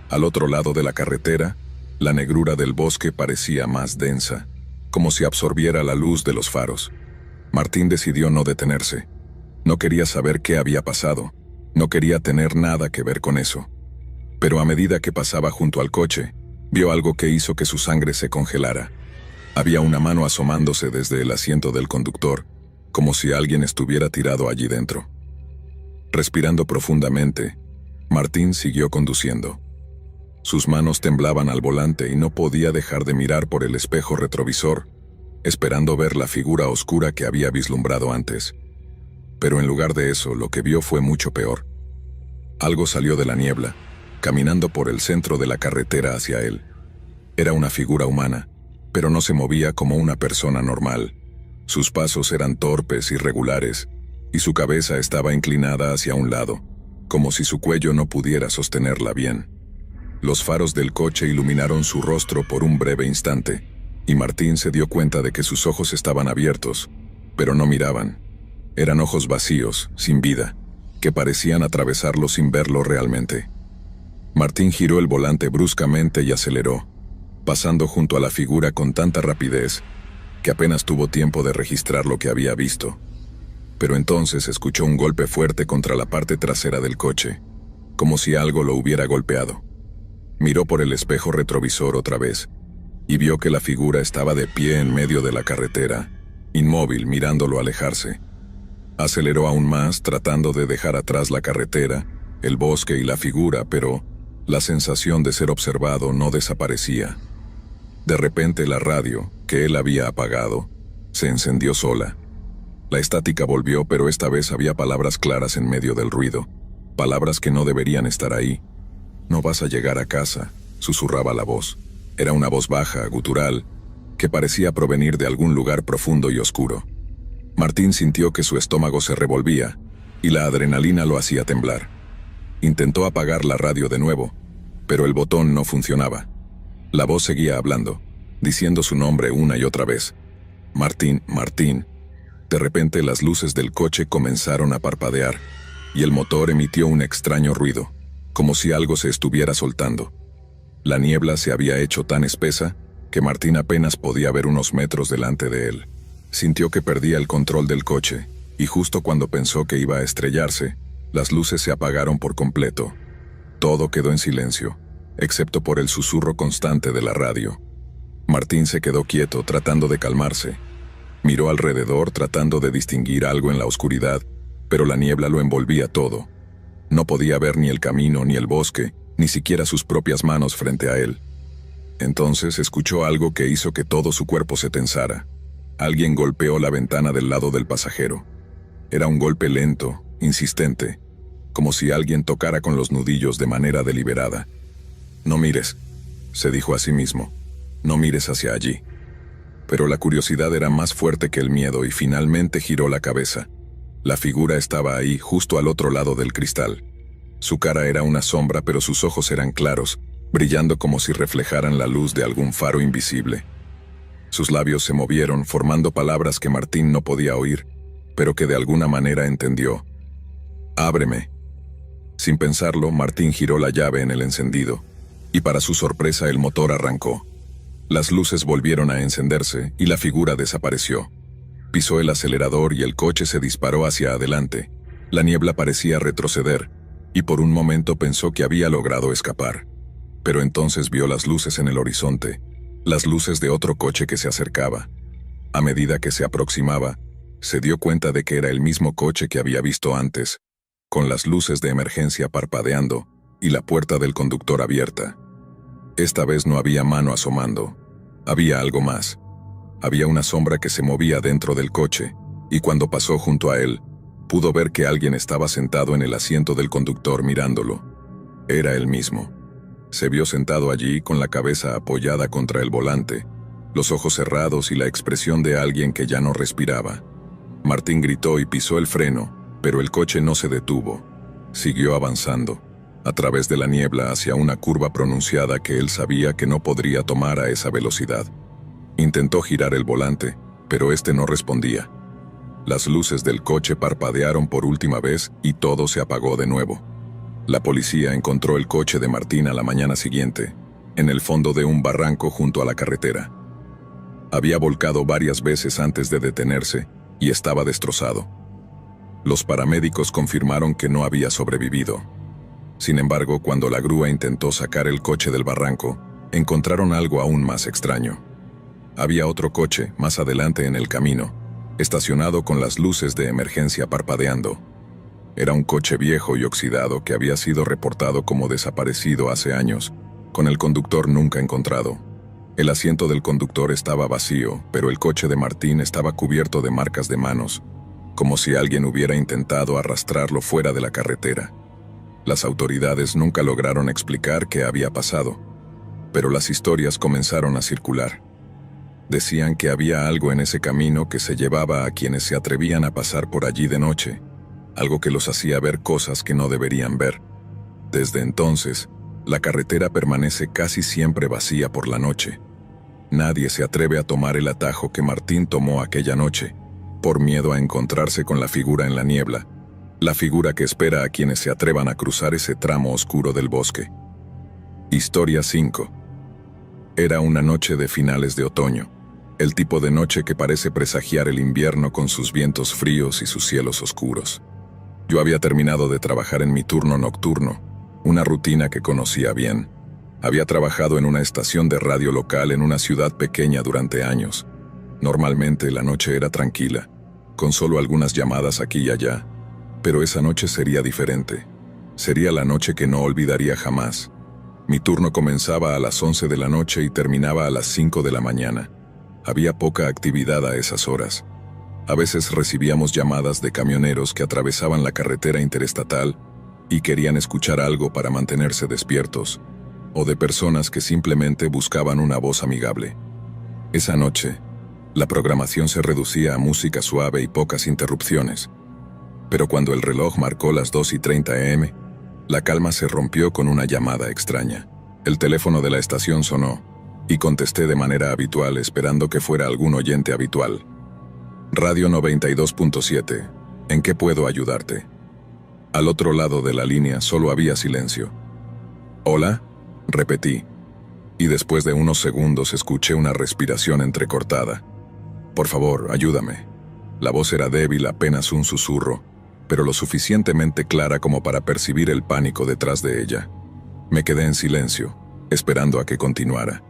A: Al otro lado de la carretera, la negrura del bosque parecía más densa, como si absorbiera la luz de los faros. Martín decidió no detenerse. No quería saber qué había pasado, no quería tener nada que ver con eso. Pero a medida que pasaba junto al coche, vio algo que hizo que su sangre se congelara. Había una mano asomándose desde el asiento del conductor, como si alguien estuviera tirado allí dentro. Respirando profundamente, Martín siguió conduciendo. Sus manos temblaban al volante y no podía dejar de mirar por el espejo retrovisor, esperando ver la figura oscura que había vislumbrado antes. Pero en lugar de eso, lo que vio fue mucho peor. Algo salió de la niebla, caminando por el centro de la carretera hacia él. Era una figura humana, pero no se movía como una persona normal. Sus pasos eran torpes y regulares, y su cabeza estaba inclinada hacia un lado, como si su cuello no pudiera sostenerla bien. Los faros del coche iluminaron su rostro por un breve instante, y Martín se dio cuenta de que sus ojos estaban abiertos, pero no miraban. Eran ojos vacíos, sin vida, que parecían atravesarlo sin verlo realmente. Martín giró el volante bruscamente y aceleró, pasando junto a la figura con tanta rapidez que apenas tuvo tiempo de registrar lo que había visto. Pero entonces escuchó un golpe fuerte contra la parte trasera del coche, como si algo lo hubiera golpeado. Miró por el espejo retrovisor otra vez, y vio que la figura estaba de pie en medio de la carretera, inmóvil mirándolo alejarse. Aceleró aún más, tratando de dejar atrás la carretera, el bosque y la figura, pero la sensación de ser observado no desaparecía. De repente la radio, que él había apagado, se encendió sola. La estática volvió, pero esta vez había palabras claras en medio del ruido, palabras que no deberían estar ahí. «No vas a llegar a casa», susurraba la voz. Era una voz baja, gutural, que parecía provenir de algún lugar profundo y oscuro. Martín sintió que su estómago se revolvía, y la adrenalina lo hacía temblar. Intentó apagar la radio de nuevo, pero el botón no funcionaba. La voz seguía hablando, diciendo su nombre una y otra vez. «Martín, Martín». De repente las luces del coche comenzaron a parpadear, y el motor emitió un extraño ruido, como si algo se estuviera soltando. La niebla se había hecho tan espesa que Martín apenas podía ver unos metros delante de él. Sintió que perdía el control del coche, y justo cuando pensó que iba a estrellarse, las luces se apagaron por completo. Todo quedó en silencio, excepto por el susurro constante de la radio. Martín se quedó quieto, tratando de calmarse. Miró alrededor, tratando de distinguir algo en la oscuridad, pero la niebla lo envolvía todo. No podía ver ni el camino, ni el bosque, ni siquiera sus propias manos frente a él. Entonces escuchó algo que hizo que todo su cuerpo se tensara. Alguien golpeó la ventana del lado del pasajero. Era un golpe lento, insistente, como si alguien tocara con los nudillos de manera deliberada. «No mires», se dijo a sí mismo. «No mires hacia allí». Pero la curiosidad era más fuerte que el miedo y finalmente giró la cabeza. La figura estaba ahí, justo al otro lado del cristal. Su cara era una sombra, pero sus ojos eran claros, brillando como si reflejaran la luz de algún faro invisible. Sus labios se movieron, formando palabras que Martín no podía oír, pero que de alguna manera entendió. «Ábreme». Sin pensarlo, Martín giró la llave en el encendido, y para su sorpresa el motor arrancó. Las luces volvieron a encenderse y la figura desapareció. Pisó el acelerador y el coche se disparó hacia adelante. La niebla parecía retroceder, y por un momento pensó que había logrado escapar. Pero entonces vio las luces en el horizonte, las luces de otro coche que se acercaba. A medida que se aproximaba, se dio cuenta de que era el mismo coche que había visto antes, con las luces de emergencia parpadeando y la puerta del conductor abierta. Esta vez no había mano asomando. Había algo más. Había una sombra que se movía dentro del coche, y cuando pasó junto a él, pudo ver que alguien estaba sentado en el asiento del conductor mirándolo. Era él mismo. Se vio sentado allí con la cabeza apoyada contra el volante, los ojos cerrados y la expresión de alguien que ya no respiraba. Martín gritó y pisó el freno, pero el coche no se detuvo. Siguió avanzando, a través de la niebla hacia una curva pronunciada que él sabía que no podría tomar a esa velocidad. Intentó girar el volante, pero este no respondía. Las luces del coche parpadearon por última vez y todo se apagó de nuevo. La policía encontró el coche de Martín a la mañana siguiente, en el fondo de un barranco junto a la carretera. Había volcado varias veces antes de detenerse y estaba destrozado. Los paramédicos confirmaron que no había sobrevivido. Sin embargo, cuando la grúa intentó sacar el coche del barranco, encontraron algo aún más extraño. Había otro coche, más adelante en el camino, estacionado con las luces de emergencia parpadeando. Era un coche viejo y oxidado que había sido reportado como desaparecido hace años, con el conductor nunca encontrado. El asiento del conductor estaba vacío, pero el coche de Martín estaba cubierto de marcas de manos, como si alguien hubiera intentado arrastrarlo fuera de la carretera. Las autoridades nunca lograron explicar qué había pasado, pero las historias comenzaron a circular. Decían que había algo en ese camino que se llevaba a quienes se atrevían a pasar por allí de noche, algo que los hacía ver cosas que no deberían ver. Desde entonces, la carretera permanece casi siempre vacía por la noche. Nadie se atreve a tomar el atajo que Martín tomó aquella noche, por miedo a encontrarse con la figura en la niebla, La figura que espera a quienes se atrevan a cruzar ese tramo oscuro del bosque. Historia 5. Era una noche de finales de otoño, el tipo de noche que parece presagiar el invierno con sus vientos fríos y sus cielos oscuros. Yo había terminado de trabajar en mi turno nocturno, una rutina que conocía bien. Había trabajado en una estación de radio local en una ciudad pequeña durante años. Normalmente la noche era tranquila, con solo algunas llamadas aquí y allá, pero esa noche sería diferente. Sería la noche que no olvidaría jamás. Mi turno comenzaba a las 11 de la noche y terminaba a las 5 de la mañana. Había poca actividad a esas horas. A veces recibíamos llamadas de camioneros que atravesaban la carretera interestatal y querían escuchar algo para mantenerse despiertos, o de personas que simplemente buscaban una voz amigable. Esa noche, la programación se reducía a música suave y pocas interrupciones. Pero cuando el reloj marcó las 2:30 am, la calma se rompió con una llamada extraña. El teléfono de la estación sonó, y contesté de manera habitual esperando que fuera algún oyente habitual. Radio 92.7, ¿en qué puedo ayudarte? Al otro lado de la línea solo había silencio. ¿Hola? Repetí, y después de unos segundos escuché una respiración entrecortada. Por favor, ayúdame. La voz era débil, apenas un susurro, pero lo suficientemente clara como para percibir el pánico detrás de ella. Me quedé en silencio, esperando a que continuara.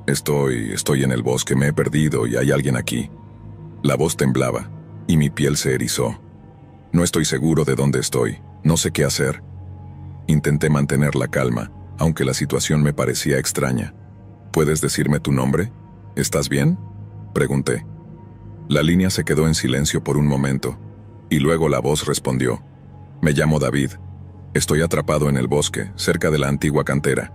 A: Estoy en el bosque, me he perdido y hay alguien aquí. La voz temblaba, y mi piel se erizó. No estoy seguro de dónde estoy, no sé qué hacer. Intenté mantener la calma, aunque la situación me parecía extraña. ¿Puedes decirme tu nombre? ¿Estás bien? Pregunté. La línea se quedó en silencio por un momento, y luego la voz respondió. Me llamo David. Estoy atrapado en el bosque, cerca de la antigua cantera.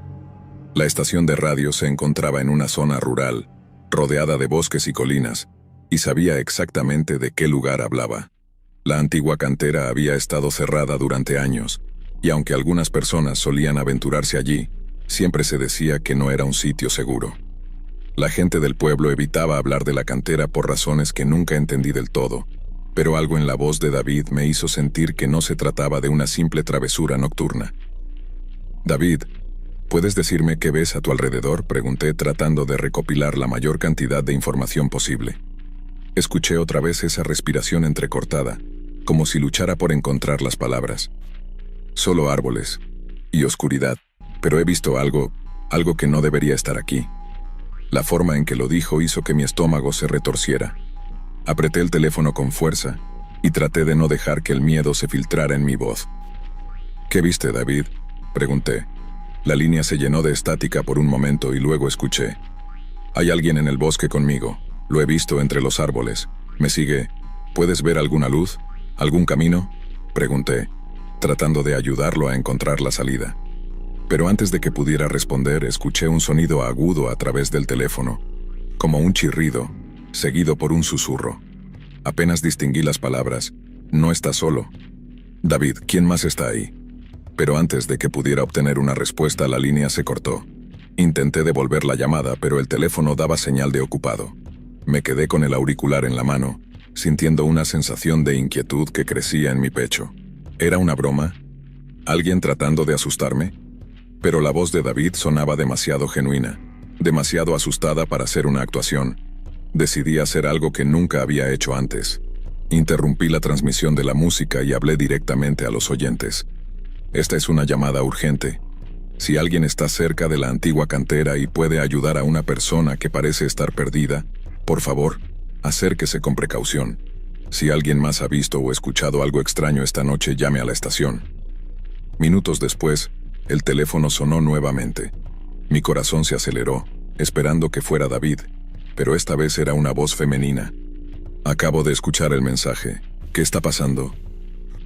A: La estación de radio se encontraba en una zona rural, rodeada de bosques y colinas, y sabía exactamente de qué lugar hablaba. La antigua cantera había estado cerrada durante años, y aunque algunas personas solían aventurarse allí, siempre se decía que no era un sitio seguro. La gente del pueblo evitaba hablar de la cantera por razones que nunca entendí del todo, pero algo en la voz de David me hizo sentir que no se trataba de una simple travesura nocturna. David, ¿puedes decirme qué ves a tu alrededor?, pregunté tratando de recopilar la mayor cantidad de información posible. Escuché otra vez esa respiración entrecortada, como si luchara por encontrar las palabras. Solo árboles y oscuridad, pero he visto algo que no debería estar aquí. La forma en que lo dijo hizo que mi estómago se retorciera. Apreté el teléfono con fuerza y traté de no dejar que el miedo se filtrara en mi voz. ¿Qué viste, David?, pregunté. La línea se llenó de estática por un momento y luego escuché. Hay alguien en el bosque conmigo. Lo he visto entre los árboles. ¿Me sigue? ¿Puedes ver alguna luz? ¿Algún camino?, pregunté, tratando de ayudarlo a encontrar la salida. Pero antes de que pudiera responder, escuché un sonido agudo a través del teléfono, como un chirrido, seguido por un susurro. Apenas distinguí las palabras. No estás solo. David, ¿quién más está ahí? Pero antes de que pudiera obtener una respuesta, la línea se cortó. Intenté devolver la llamada, pero el teléfono daba señal de ocupado. Me quedé con el auricular en la mano, sintiendo una sensación de inquietud que crecía en mi pecho. ¿Era una broma? ¿Alguien tratando de asustarme? Pero la voz de David sonaba demasiado genuina, demasiado asustada para ser una actuación. Decidí hacer algo que nunca había hecho antes. Interrumpí la transmisión de la música y hablé directamente a los oyentes. Esta es una llamada urgente. Si alguien está cerca de la antigua cantera y puede ayudar a una persona que parece estar perdida, por favor, acérquese con precaución. Si alguien más ha visto o escuchado algo extraño esta noche, llame a la estación. Minutos después, el teléfono sonó nuevamente. Mi corazón se aceleró, esperando que fuera David, pero esta vez era una voz femenina. Acabo de escuchar el mensaje. ¿Qué está pasando?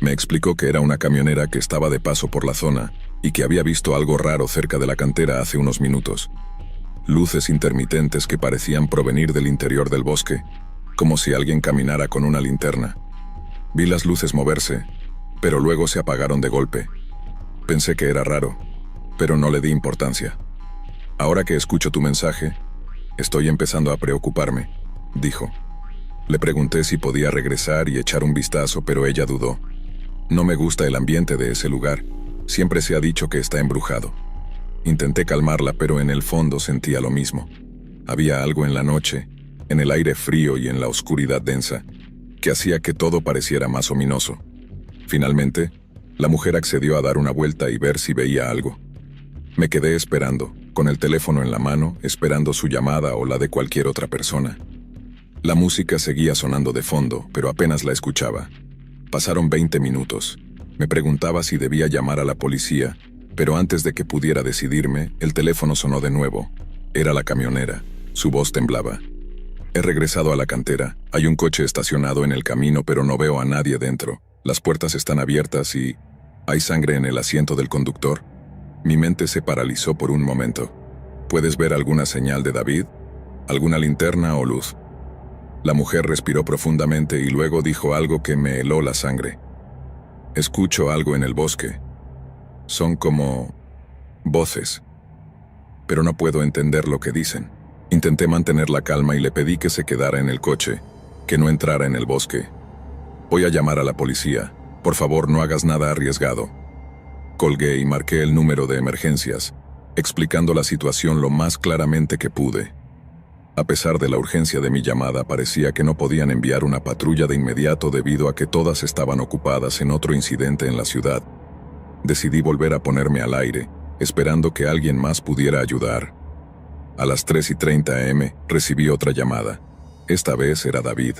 A: Me explicó que era una camionera que estaba de paso por la zona y que había visto algo raro cerca de la cantera hace unos minutos. Luces intermitentes que parecían provenir del interior del bosque, como si alguien caminara con una linterna. Vi las luces moverse, pero luego se apagaron de golpe. Pensé que era raro, pero no le di importancia. Ahora que escucho tu mensaje, estoy empezando a preocuparme, dijo. Le pregunté si podía regresar y echar un vistazo, pero ella dudó. No me gusta el ambiente de ese lugar. Siempre se ha dicho que está embrujado. Intenté calmarla, pero en el fondo sentía lo mismo. Había algo en la noche, en el aire frío y en la oscuridad densa, que hacía que todo pareciera más ominoso. Finalmente, la mujer accedió a dar una vuelta y ver si veía algo. Me quedé esperando, con el teléfono en la mano, esperando su llamada o la de cualquier otra persona. La música seguía sonando de fondo, pero apenas la escuchaba. Pasaron 20 minutos. Me preguntaba si debía llamar a la policía, pero antes de que pudiera decidirme, el teléfono sonó de nuevo. Era la camionera. Su voz temblaba. He regresado a la cantera. Hay un coche estacionado en el camino, pero no veo a nadie dentro. Las puertas están abiertas y... ¿hay sangre en el asiento del conductor? Mi mente se paralizó por un momento. ¿Puedes ver alguna señal de David? ¿Alguna linterna o luz? La mujer respiró profundamente y luego dijo algo que me heló la sangre. Escucho algo en el bosque. Son como... voces. Pero no puedo entender lo que dicen. Intenté mantener la calma y le pedí que se quedara en el coche, que no entrara en el bosque. Voy a llamar a la policía. Por favor, no hagas nada arriesgado. Colgué y marqué el número de emergencias, explicando la situación lo más claramente que pude. A pesar de la urgencia de mi llamada, parecía que no podían enviar una patrulla de inmediato debido a que todas estaban ocupadas en otro incidente en la ciudad. Decidí volver a ponerme al aire, esperando que alguien más pudiera ayudar. A las 3:30 am recibí otra llamada. Esta vez era David.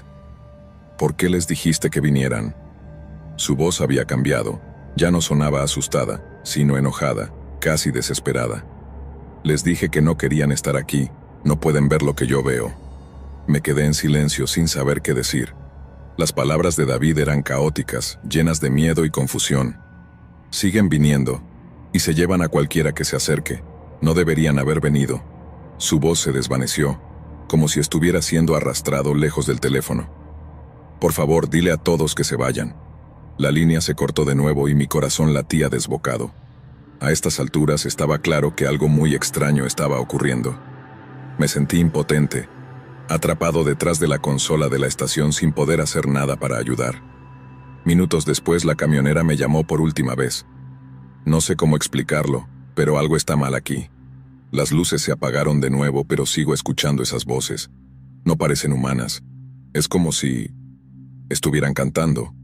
A: ¿Por qué les dijiste que vinieran? Su voz había cambiado. Ya no sonaba asustada, sino enojada, casi desesperada. Les dije que no querían estar aquí. No pueden ver lo que yo veo. Me quedé en silencio sin saber qué decir. Las palabras de David eran caóticas, llenas de miedo y confusión. Siguen viniendo, y se llevan a cualquiera que se acerque. No deberían haber venido. Su voz se desvaneció, como si estuviera siendo arrastrado lejos del teléfono. Por favor, dile a todos que se vayan. La línea se cortó de nuevo y mi corazón latía desbocado. A estas alturas estaba claro que algo muy extraño estaba ocurriendo. Me sentí impotente, atrapado detrás de la consola de la estación sin poder hacer nada para ayudar. Minutos después la camionera me llamó por última vez. No sé cómo explicarlo, pero algo está mal aquí. Las luces se apagaron de nuevo, pero sigo escuchando esas voces. No parecen humanas. Es como si estuvieran cantando.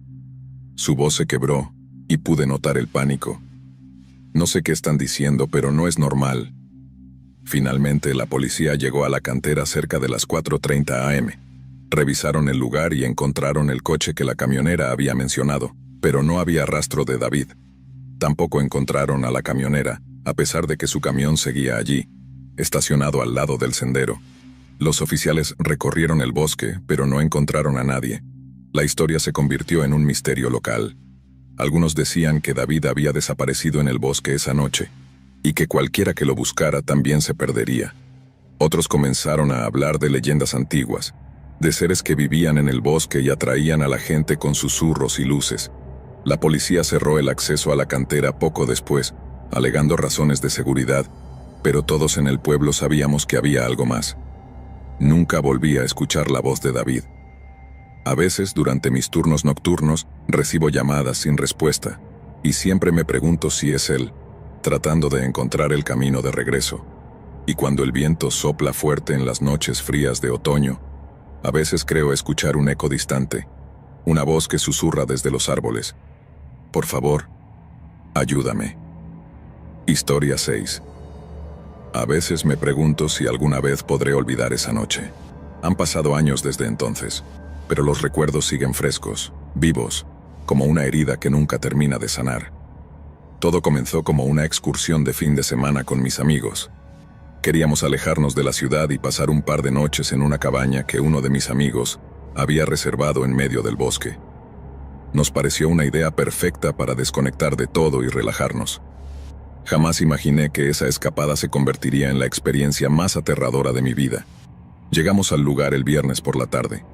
A: Su voz se quebró, y pude notar el pánico. No sé qué están diciendo, pero no es normal. Finalmente, la policía llegó a la cantera cerca de las 4:30 am. Revisaron el lugar y encontraron el coche que la camionera había mencionado, pero no había rastro de David. Tampoco encontraron a la camionera, a pesar de que su camión seguía allí, estacionado al lado del sendero. Los oficiales recorrieron el bosque, pero no encontraron a nadie. La historia se convirtió en un misterio local. Algunos decían que David había desaparecido en el bosque esa noche, y que cualquiera que lo buscara también se perdería. Otros comenzaron a hablar de leyendas antiguas, de seres que vivían en el bosque y atraían a la gente con susurros y luces. La policía cerró el acceso a la cantera poco después, alegando razones de seguridad, pero todos en el pueblo sabíamos que había algo más. Nunca volví a escuchar la voz de David. A veces, durante mis turnos nocturnos, recibo llamadas sin respuesta, y siempre me pregunto si es él, tratando de encontrar el camino de regreso. Y cuando el viento sopla fuerte en las noches frías de otoño, a veces creo escuchar un eco distante, una voz que susurra desde los árboles. Por favor, ayúdame. Historia 6. A veces me pregunto si alguna vez podré olvidar esa noche. Han pasado años desde entonces, pero los recuerdos siguen frescos, vivos, como una herida que nunca termina de sanar. Todo comenzó como una excursión de fin de semana con mis amigos. Queríamos alejarnos de la ciudad y pasar un par de noches en una cabaña que uno de mis amigos había reservado en medio del bosque. Nos pareció una idea perfecta para desconectar de todo y relajarnos. Jamás imaginé que esa escapada se convertiría en la experiencia más aterradora de mi vida. Llegamos al lugar el viernes por la tarde.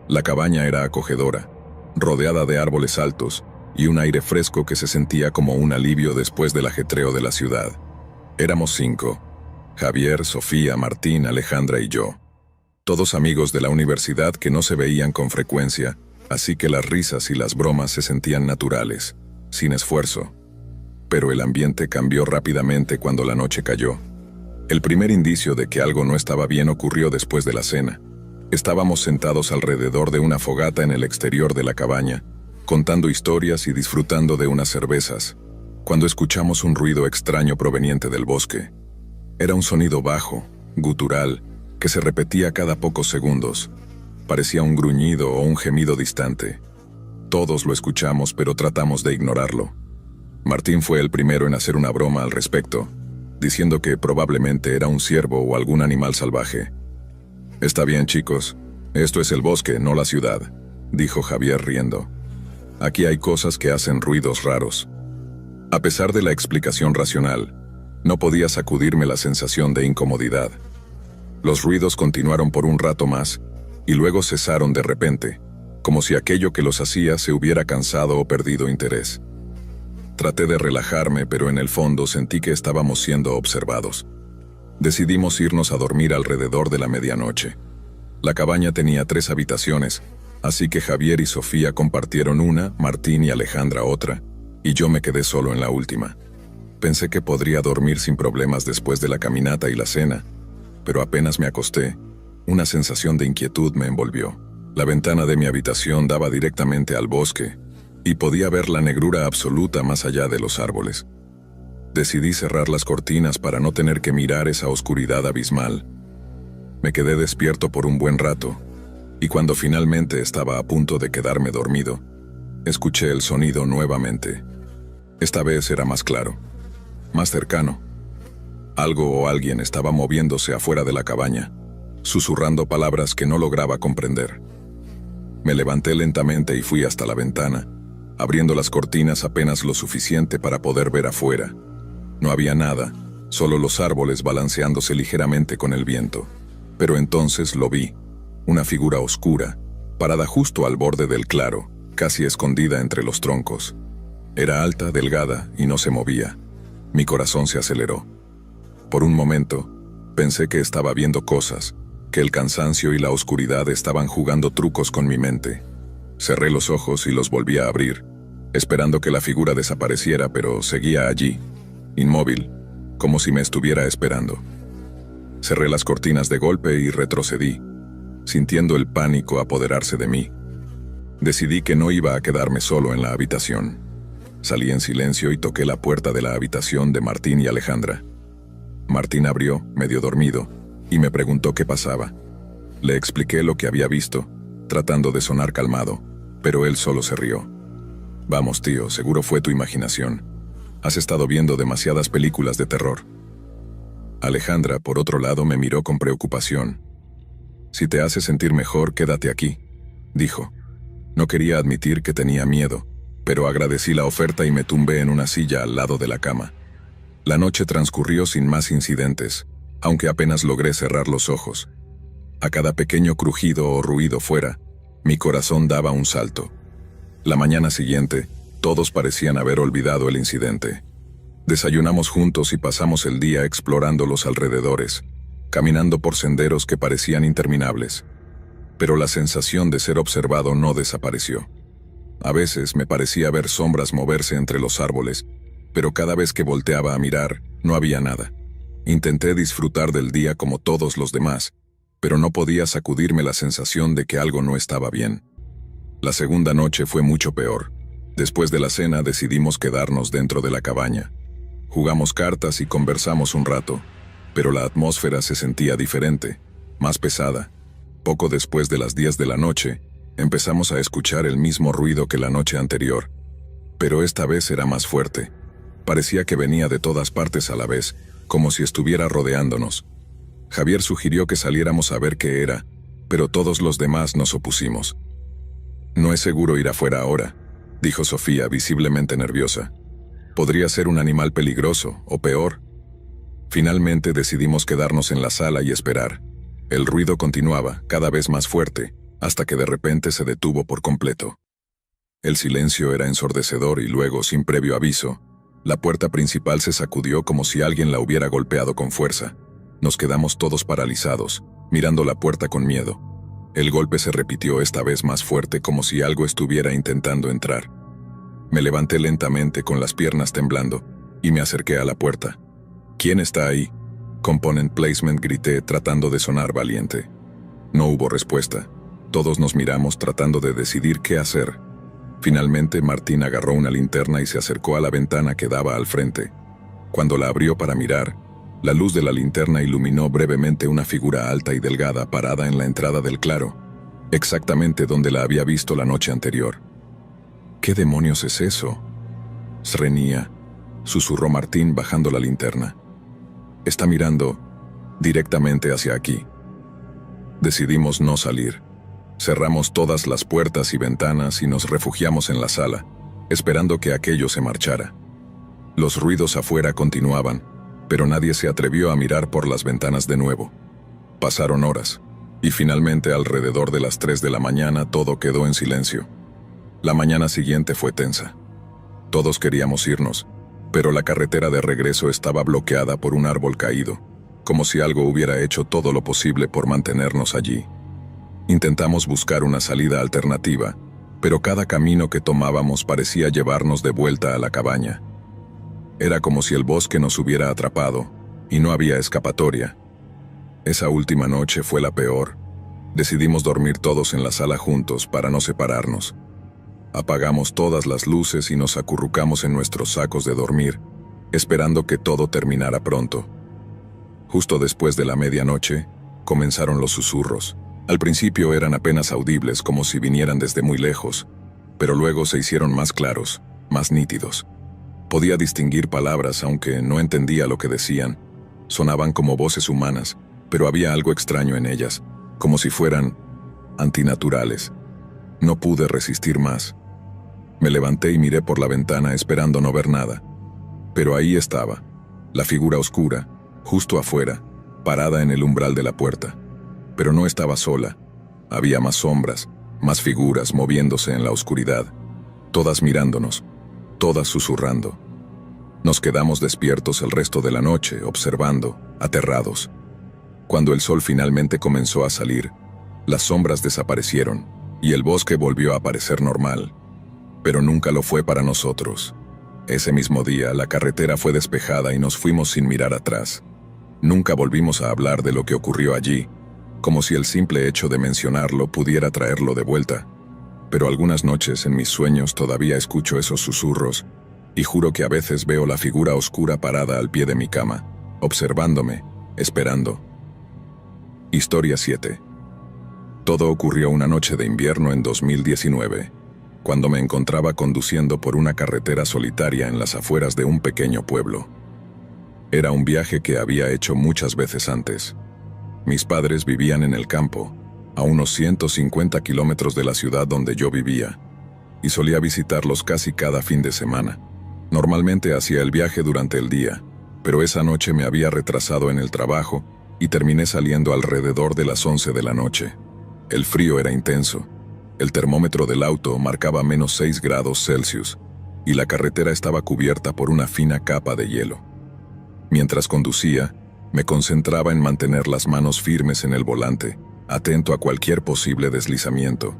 A: La cabaña era acogedora, rodeada de árboles altos y un aire fresco que se sentía como un alivio después del ajetreo de la ciudad. Éramos 5: Javier, Sofía, Martín, Alejandra y yo. Todos amigos de la universidad que no se veían con frecuencia, así que las risas y las bromas se sentían naturales, sin esfuerzo. Pero el ambiente cambió rápidamente cuando la noche cayó. El primer indicio de que algo no estaba bien ocurrió después de la cena. Estábamos sentados alrededor de una fogata en el exterior de la cabaña, contando historias y disfrutando de unas cervezas, cuando escuchamos un ruido extraño proveniente del bosque. Era un sonido bajo, gutural, que se repetía cada pocos segundos. Parecía un gruñido o un gemido distante. Todos lo escuchamos, pero tratamos de ignorarlo. Martín fue el primero en hacer una broma al respecto, diciendo que probablemente era un ciervo o algún animal salvaje. «Está bien, chicos. Esto es el bosque, no la ciudad», dijo Javier riendo. «Aquí hay cosas que hacen ruidos raros». A pesar de la explicación racional, no podía sacudirme la sensación de incomodidad. Los ruidos continuaron por un rato más, y luego cesaron de repente, como si aquello que los hacía se hubiera cansado o perdido interés. Traté de relajarme, pero en el fondo sentí que estábamos siendo observados. Decidimos irnos a dormir alrededor de la medianoche. La cabaña tenía 3 habitaciones, así que Javier y Sofía compartieron una, Martín y Alejandra otra, y yo me quedé solo en la última. Pensé que podría dormir sin problemas después de la caminata y la cena, pero apenas me acosté, una sensación de inquietud me envolvió. La ventana de mi habitación daba directamente al bosque, y podía ver la negrura absoluta más allá de los árboles. Decidí cerrar las cortinas para no tener que mirar esa oscuridad abismal. Me quedé despierto por un buen rato, y cuando finalmente estaba a punto de quedarme dormido, escuché el sonido nuevamente. Esta vez era más claro, más cercano. Algo o alguien estaba moviéndose afuera de la cabaña, susurrando palabras que no lograba comprender. Me levanté lentamente y fui hasta la ventana, abriendo las cortinas apenas lo suficiente para poder ver afuera. No había nada, solo los árboles balanceándose ligeramente con el viento. Pero entonces lo vi, una figura oscura, parada justo al borde del claro, casi escondida entre los troncos. Era alta, delgada y no se movía. Mi corazón se aceleró. Por un momento, pensé que estaba viendo cosas, que el cansancio y la oscuridad estaban jugando trucos con mi mente. Cerré los ojos y los volví a abrir, esperando que la figura desapareciera, pero seguía allí, inmóvil, como si me estuviera esperando. Cerré las cortinas de golpe y retrocedí, sintiendo el pánico apoderarse de mí. Decidí que no iba a quedarme solo en la habitación. Salí en silencio y toqué la puerta de la habitación de Martín y Alejandra. Martín abrió, medio dormido, y me preguntó qué pasaba. Le expliqué lo que había visto, tratando de sonar calmado, pero él solo se rió. «Vamos, tío, seguro fue tu imaginación. Has estado viendo demasiadas películas de terror». Alejandra, por otro lado, me miró con preocupación. «Si te hace sentir mejor, quédate aquí», dijo. No quería admitir que tenía miedo, pero agradecí la oferta y me tumbé en una silla al lado de la cama. La noche transcurrió sin más incidentes, aunque apenas logré cerrar los ojos. A cada pequeño crujido o ruido fuera, mi corazón daba un salto. La mañana siguiente, todos parecían haber olvidado el incidente. Desayunamos juntos y pasamos el día explorando los alrededores, caminando por senderos que parecían interminables. Pero la sensación de ser observado no desapareció. A veces me parecía ver sombras moverse entre los árboles, pero cada vez que volteaba a mirar, no había nada. Intenté disfrutar del día como todos los demás, pero no podía sacudirme la sensación de que algo no estaba bien. La segunda noche fue mucho peor. Después de la cena decidimos quedarnos dentro de la cabaña. Jugamos cartas y conversamos un rato, pero la atmósfera se sentía diferente, más pesada. Poco después de las 10 de la noche, empezamos a escuchar el mismo ruido que la noche anterior, pero esta vez era más fuerte. Parecía que venía de todas partes a la vez, como si estuviera rodeándonos. Javier sugirió que saliéramos a ver qué era, pero todos los demás nos opusimos. «No es seguro ir afuera ahora», dijo Sofía, visiblemente nerviosa. «Podría ser un animal peligroso, o peor». Finalmente decidimos quedarnos en la sala y esperar. El ruido continuaba, cada vez más fuerte, hasta que de repente se detuvo por completo. El silencio era ensordecedor y luego, sin previo aviso, la puerta principal se sacudió como si alguien la hubiera golpeado con fuerza. Nos quedamos todos paralizados, mirando la puerta con miedo. El golpe se repitió esta vez más fuerte, como si algo estuviera intentando entrar. Me levanté lentamente con las piernas temblando y me acerqué a la puerta. ¿Quién está ahí? Component placement, grité, tratando de sonar valiente. No hubo respuesta. Todos nos miramos tratando de decidir qué hacer. Finalmente, Martín agarró una linterna y se acercó a la ventana que daba al frente. Cuando la abrió para mirar, la luz de la linterna iluminó brevemente una figura alta y delgada parada en la entrada del claro, exactamente donde la había visto la noche anterior. ¿Qué demonios es eso? Srenia, susurró Martín bajando la linterna. Está mirando directamente hacia aquí. Decidimos no salir. Cerramos todas las puertas y ventanas y nos refugiamos en la sala, esperando que aquello se marchara. Los ruidos afuera continuaban, pero nadie se atrevió a mirar por las ventanas de nuevo. Pasaron horas, y finalmente alrededor de las 3 de la mañana todo quedó en silencio. La mañana siguiente fue tensa. Todos queríamos irnos, pero la carretera de regreso estaba bloqueada por un árbol caído, como si algo hubiera hecho todo lo posible por mantenernos allí. Intentamos buscar una salida alternativa, pero cada camino que tomábamos parecía llevarnos de vuelta a la cabaña. Era como si el bosque nos hubiera atrapado, y no había escapatoria. Esa última noche fue la peor. Decidimos dormir todos en la sala juntos para no separarnos. Apagamos todas las luces y nos acurrucamos en nuestros sacos de dormir, esperando que todo terminara pronto. Justo después de la medianoche, comenzaron los susurros. Al principio eran apenas audibles, como si vinieran desde muy lejos, pero luego se hicieron más claros, más nítidos. Podía distinguir palabras, aunque no entendía lo que decían. Sonaban como voces humanas, pero había algo extraño en ellas, como si fueran antinaturales. No pude resistir más. Me levanté y miré por la ventana esperando no ver nada. Pero ahí estaba, la figura oscura, justo afuera, parada en el umbral de la puerta. Pero no estaba sola. Había más sombras, más figuras moviéndose en la oscuridad, todas mirándonos, todas susurrando. Nos quedamos despiertos el resto de la noche, observando, aterrados. Cuando el sol finalmente comenzó a salir, las sombras desaparecieron y el bosque volvió a parecer normal. Pero nunca lo fue para nosotros. Ese mismo día, la carretera fue despejada y nos fuimos sin mirar atrás. Nunca volvimos a hablar de lo que ocurrió allí, como si el simple hecho de mencionarlo pudiera traerlo de vuelta. Pero algunas noches en mis sueños todavía escucho esos susurros, y juro que a veces veo la figura oscura parada al pie de mi cama, observándome, esperando. Historia 7. Todo ocurrió una noche de invierno en 2019, cuando me encontraba conduciendo por una carretera solitaria en las afueras de un pequeño pueblo. Era un viaje que había hecho muchas veces antes. Mis padres vivían en el campo, a unos 150 kilómetros de la ciudad donde yo vivía, y solía visitarlos casi cada fin de semana. Normalmente hacía el viaje durante el día, pero esa noche me había retrasado en el trabajo y terminé saliendo alrededor de las 11 de la noche. El frío era intenso. El termómetro del auto marcaba -6 grados Celsius, y la carretera estaba cubierta por una fina capa de hielo. Mientras conducía, me concentraba en mantener las manos firmes en el volante, atento a cualquier posible deslizamiento.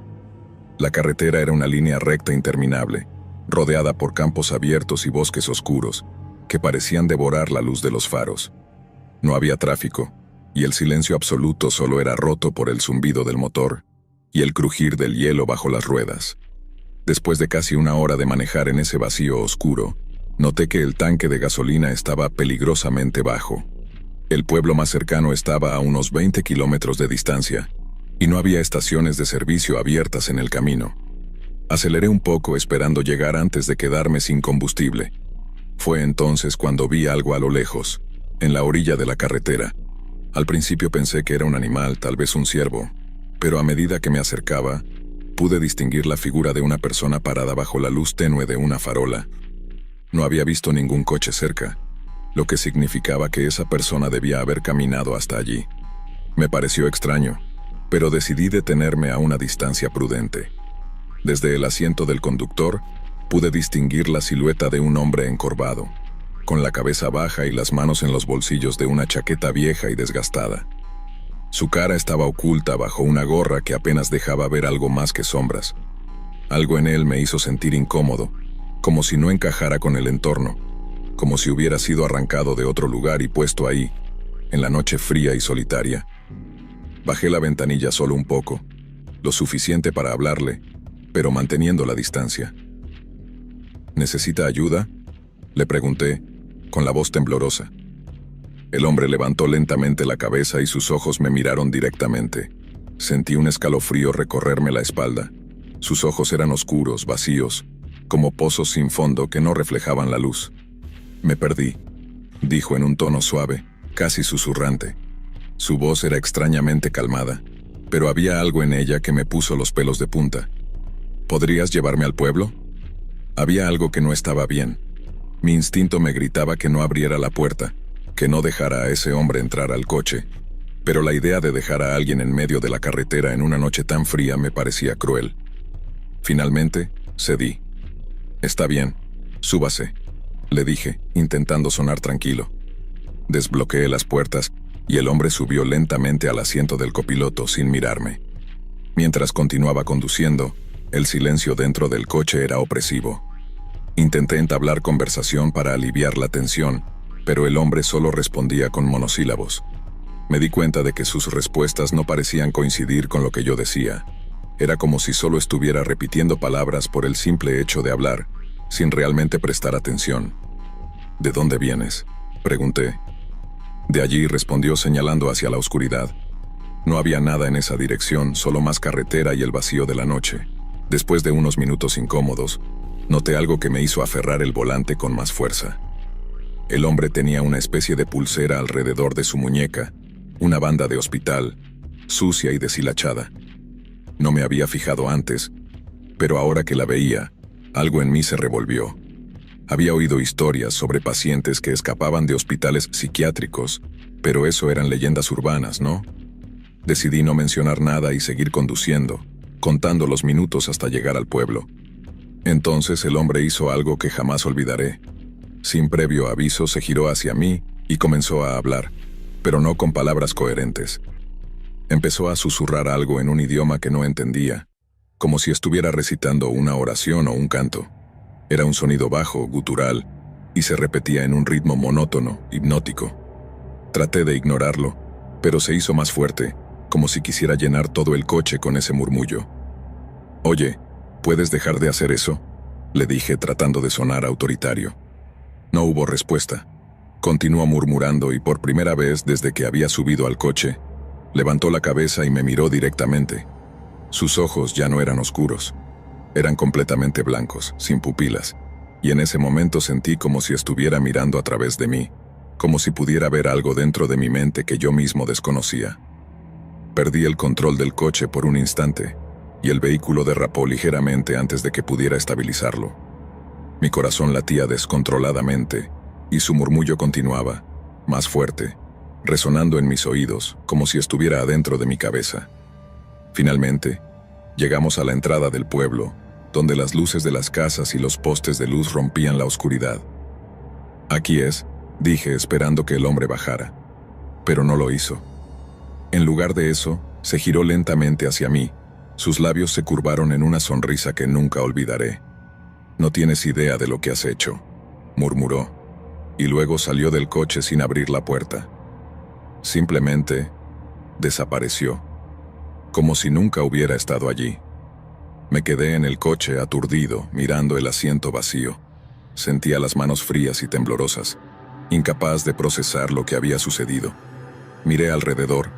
A: La carretera era una línea recta interminable, rodeada por campos abiertos y bosques oscuros, que parecían devorar la luz de los faros. No había tráfico, y el silencio absoluto solo era roto por el zumbido del motor y el crujir del hielo bajo las ruedas. Después de casi una hora de manejar en ese vacío oscuro, noté que el tanque de gasolina estaba peligrosamente bajo. El pueblo más cercano estaba a unos 20 kilómetros de distancia, y no había estaciones de servicio abiertas en el camino. Aceleré un poco esperando llegar antes de quedarme sin combustible. Fue entonces cuando vi algo a lo lejos, en la orilla de la carretera. Al principio pensé que era un animal, tal vez un ciervo, pero a medida que me acercaba, pude distinguir la figura de una persona parada bajo la luz tenue de una farola. No había visto ningún coche cerca, lo que significaba que esa persona debía haber caminado hasta allí. Me pareció extraño, pero decidí detenerme a una distancia prudente. Desde el asiento del conductor, pude distinguir la silueta de un hombre encorvado, con la cabeza baja y las manos en los bolsillos de una chaqueta vieja y desgastada. Su cara estaba oculta bajo una gorra que apenas dejaba ver algo más que sombras. Algo en él me hizo sentir incómodo, como si no encajara con el entorno, como si hubiera sido arrancado de otro lugar y puesto ahí, en la noche fría y solitaria. Bajé la ventanilla solo un poco, lo suficiente para hablarle, pero manteniendo la distancia. ¿Necesita ayuda?, le pregunté, con la voz temblorosa. El hombre levantó lentamente la cabeza y sus ojos me miraron directamente. Sentí un escalofrío recorrerme la espalda. Sus ojos eran oscuros, vacíos, como pozos sin fondo que no reflejaban la luz. «Me perdí», dijo en un tono suave, casi susurrante. Su voz era extrañamente calmada, pero había algo en ella que me puso los pelos de punta. «¿Podrías llevarme al pueblo?». Había algo que no estaba bien. Mi instinto me gritaba que no abriera la puerta, que no dejara a ese hombre entrar al coche, pero la idea de dejar a alguien en medio de la carretera en una noche tan fría me parecía cruel. Finalmente, cedí. «Está bien, súbase», le dije, intentando sonar tranquilo. Desbloqueé las puertas y el hombre subió lentamente al asiento del copiloto sin mirarme. Mientras continuaba conduciendo, el silencio dentro del coche era opresivo. Intenté entablar conversación para aliviar la tensión, pero el hombre solo respondía con monosílabos. Me di cuenta de que sus respuestas no parecían coincidir con lo que yo decía. Era como si solo estuviera repitiendo palabras por el simple hecho de hablar, sin realmente prestar atención. «¿De dónde vienes?», pregunté. «De allí», respondió señalando hacia la oscuridad. No había nada en esa dirección, solo más carretera y el vacío de la noche. Después de unos minutos incómodos, noté algo que me hizo aferrar el volante con más fuerza. El hombre tenía una especie de pulsera alrededor de su muñeca, una banda de hospital, sucia y deshilachada. No me había fijado antes, pero ahora que la veía, algo en mí se revolvió. Había oído historias sobre pacientes que escapaban de hospitales psiquiátricos, pero eso eran leyendas urbanas, ¿no? Decidí no mencionar nada y seguir conduciendo, contando los minutos hasta llegar al pueblo. Entonces el hombre hizo algo que jamás olvidaré. Sin previo aviso se giró hacia mí y comenzó a hablar, pero no con palabras coherentes. Empezó a susurrar algo en un idioma que no entendía, como si estuviera recitando una oración o un canto. Era un sonido bajo, gutural, y se repetía en un ritmo monótono, hipnótico. Traté de ignorarlo, pero se hizo más fuerte, como si quisiera llenar todo el coche con ese murmullo. «Oye, ¿puedes dejar de hacer eso?», le dije tratando de sonar autoritario. No hubo respuesta. Continuó murmurando y por primera vez desde que había subido al coche, levantó la cabeza y me miró directamente. Sus ojos ya no eran oscuros. Eran completamente blancos, sin pupilas, y en ese momento sentí como si estuviera mirando a través de mí, como si pudiera ver algo dentro de mi mente que yo mismo desconocía. Perdí el control del coche por un instante, y el vehículo derrapó ligeramente antes de que pudiera estabilizarlo. Mi corazón latía descontroladamente, y su murmullo continuaba, más fuerte, resonando en mis oídos, como si estuviera adentro de mi cabeza. Finalmente, llegamos a la entrada del pueblo, donde las luces de las casas y los postes de luz rompían la oscuridad. «Aquí es», dije esperando que el hombre bajara, pero no lo hizo. En lugar de eso, se giró lentamente hacia mí. Sus labios se curvaron en una sonrisa que nunca olvidaré. «No tienes idea de lo que has hecho», murmuró, y luego salió del coche sin abrir la puerta. Simplemente desapareció, como si nunca hubiera estado allí. Me quedé en el coche aturdido, mirando el asiento vacío. Sentía las manos frías y temblorosas, incapaz de procesar lo que había sucedido. Miré alrededor,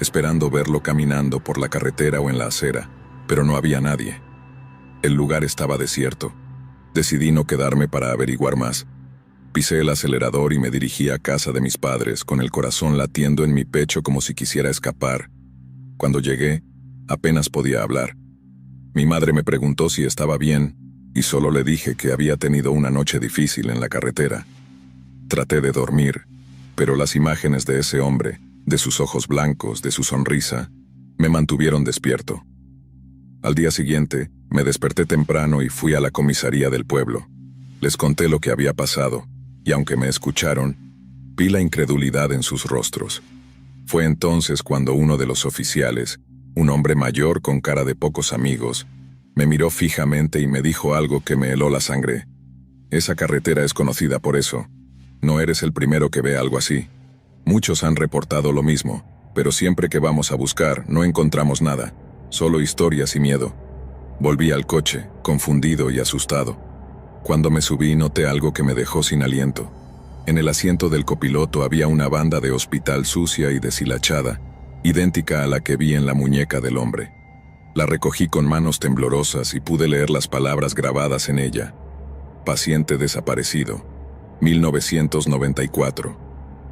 A: esperando verlo caminando por la carretera o en la acera, pero no había nadie. El lugar estaba desierto. Decidí no quedarme para averiguar más. Pisé el acelerador y me dirigí a casa de mis padres con el corazón latiendo en mi pecho como si quisiera escapar. Cuando llegué, apenas podía hablar. Mi madre me preguntó si estaba bien, y solo le dije que había tenido una noche difícil en la carretera. Traté de dormir, pero las imágenes de ese hombre, de sus ojos blancos, de su sonrisa, me mantuvieron despierto. Al día siguiente, me desperté temprano y fui a la comisaría del pueblo. Les conté lo que había pasado, y aunque me escucharon, vi la incredulidad en sus rostros. Fue entonces cuando uno de los oficiales, un hombre mayor con cara de pocos amigos, me miró fijamente y me dijo algo que me heló la sangre. Esa carretera es conocida por eso. No eres el primero que ve algo así. Muchos han reportado lo mismo, pero siempre que vamos a buscar no encontramos nada, solo historias y miedo. Volví al coche, confundido y asustado. Cuando me subí noté algo que me dejó sin aliento. En el asiento del copiloto había una banda de hospital sucia y deshilachada, idéntica a la que vi en la muñeca del hombre. La recogí con manos temblorosas y pude leer las palabras grabadas en ella. Paciente desaparecido. 1994.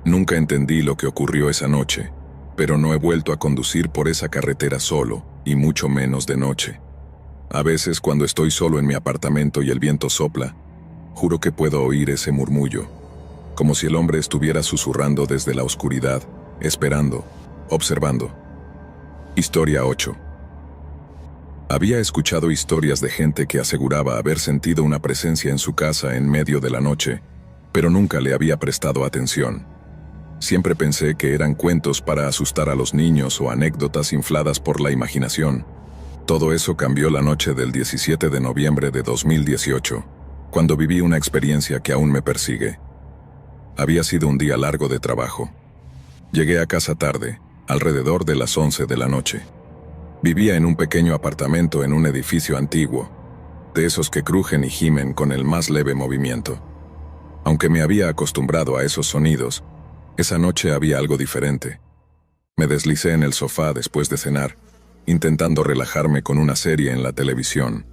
A: Nunca entendí lo que ocurrió esa noche, pero no he vuelto a conducir por esa carretera solo, y mucho menos de noche. A veces cuando estoy solo en mi apartamento y el viento sopla, juro que puedo oír ese murmullo, como si el hombre estuviera susurrando desde la oscuridad, esperando, observando. Historia 8. Había escuchado historias de gente que aseguraba haber sentido una presencia en su casa en medio de la noche, pero nunca le había prestado atención. Siempre pensé que eran cuentos para asustar a los niños o anécdotas infladas por la imaginación. Todo eso cambió la noche del 17 de noviembre de 2018, cuando viví una experiencia que aún me persigue. Había sido un día largo de trabajo. Llegué a casa tarde, alrededor de las 11 de la noche. Vivía en un pequeño apartamento en un edificio antiguo, de esos que crujen y gimen con el más leve movimiento. Aunque me había acostumbrado a esos sonidos, esa noche había algo diferente. Me deslicé en el sofá después de cenar, intentando relajarme con una serie en la televisión.